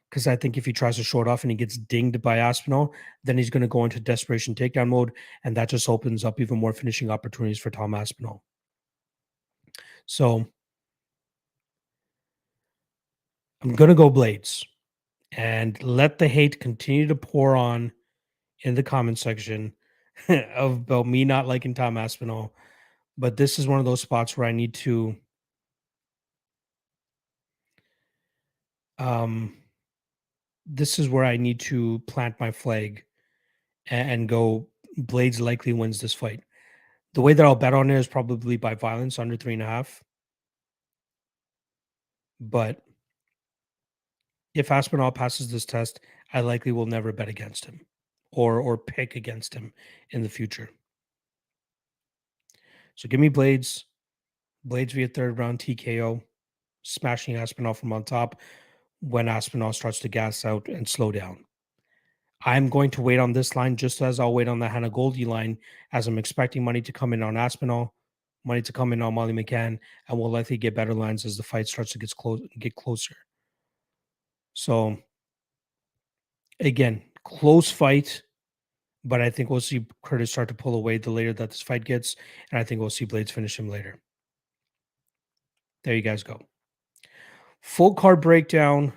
Because I think if he tries to short off and he gets dinged by Aspinall, then he's going to go into desperation takedown mode, and that just opens up even more finishing opportunities for Tom Aspinall. So I'm going to go Blaydes, and let the hate continue to pour on in the comment section about me not liking Tom Aspinall. But this is one of those spots where I need to this is where I need to plant my flag and go Blaydes likely wins this fight. The way that I'll bet on it is probably by violence under 3.5. But If Aspinall passes this test, I likely will never bet against him or pick against him in the future. So give me Blaydes via third round TKO, smashing Aspinall from on top when Aspinall starts to gas out and slow down. I'm going to wait on this line just as I'll wait on the Hannah Goldy line, as I'm expecting money to come in on Aspinall, money to come in on Molly McCann, and we'll likely get better lines as the fight starts to get closer. So again, close fight, but I think we'll see Curtis start to pull away the later that this fight gets, and I think we'll see Blaydes finish him later. There you guys go. Full card breakdown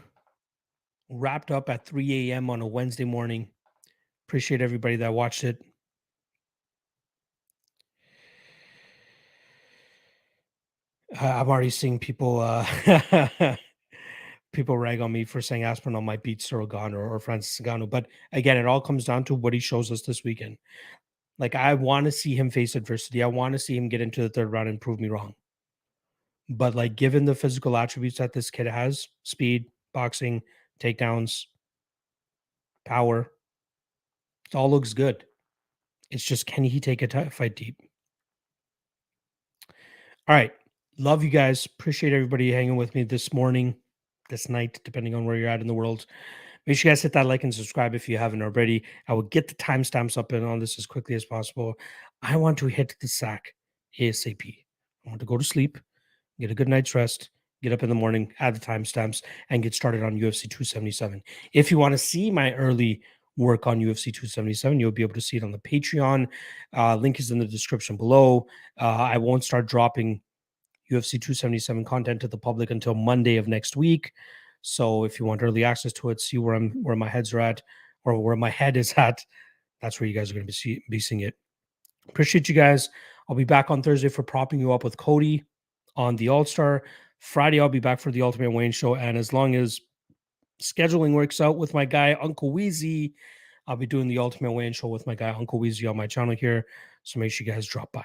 wrapped up at 3 a.m. on a Wednesday morning. Appreciate everybody that watched it. I'm already seeing people people rag on me for saying Aspinall might beat Sorogan or Francis Ngannou. But again, it all comes down to what he shows us this weekend. Like, I want to see him face adversity. I want to see him get into the third round and prove me wrong. But like, given the physical attributes that this kid has, speed, boxing, takedowns, power, it all looks good. It's just, can he take a fight deep? All right. Love you guys. Appreciate everybody hanging with me this morning, this night, depending on where you're at in the world. Make sure you guys hit that like and subscribe if you haven't already. I will get the timestamps up and on this as quickly as possible. I want to hit the sack ASAP. I want to go to sleep, get a good night's rest, get up in the morning, add the timestamps, and get started on UFC 277. If you want to see my early work on UFC 277, you'll be able to see it on the Patreon. Link is in the description below. I won't start dropping UFC 277 content to the public until Monday of next week. So if you want early access to it, see where my heads are at, or where my head is at, that's where you guys are going to be seeing it. Appreciate you guys. I'll be back on Thursday for propping you up with Cody on the All-Star. Friday, I'll be back for the Ultimate Wayne Show. And as long as scheduling works out with my guy, Uncle Weezy, I'll be doing the Ultimate Wayne Show with my guy, Uncle Weezy, on my channel here. So make sure you guys drop by.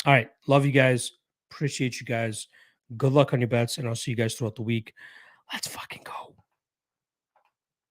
All right. Love you guys. Appreciate you guys. Good luck on your bets. And I'll see you guys throughout the week. Let's fucking go.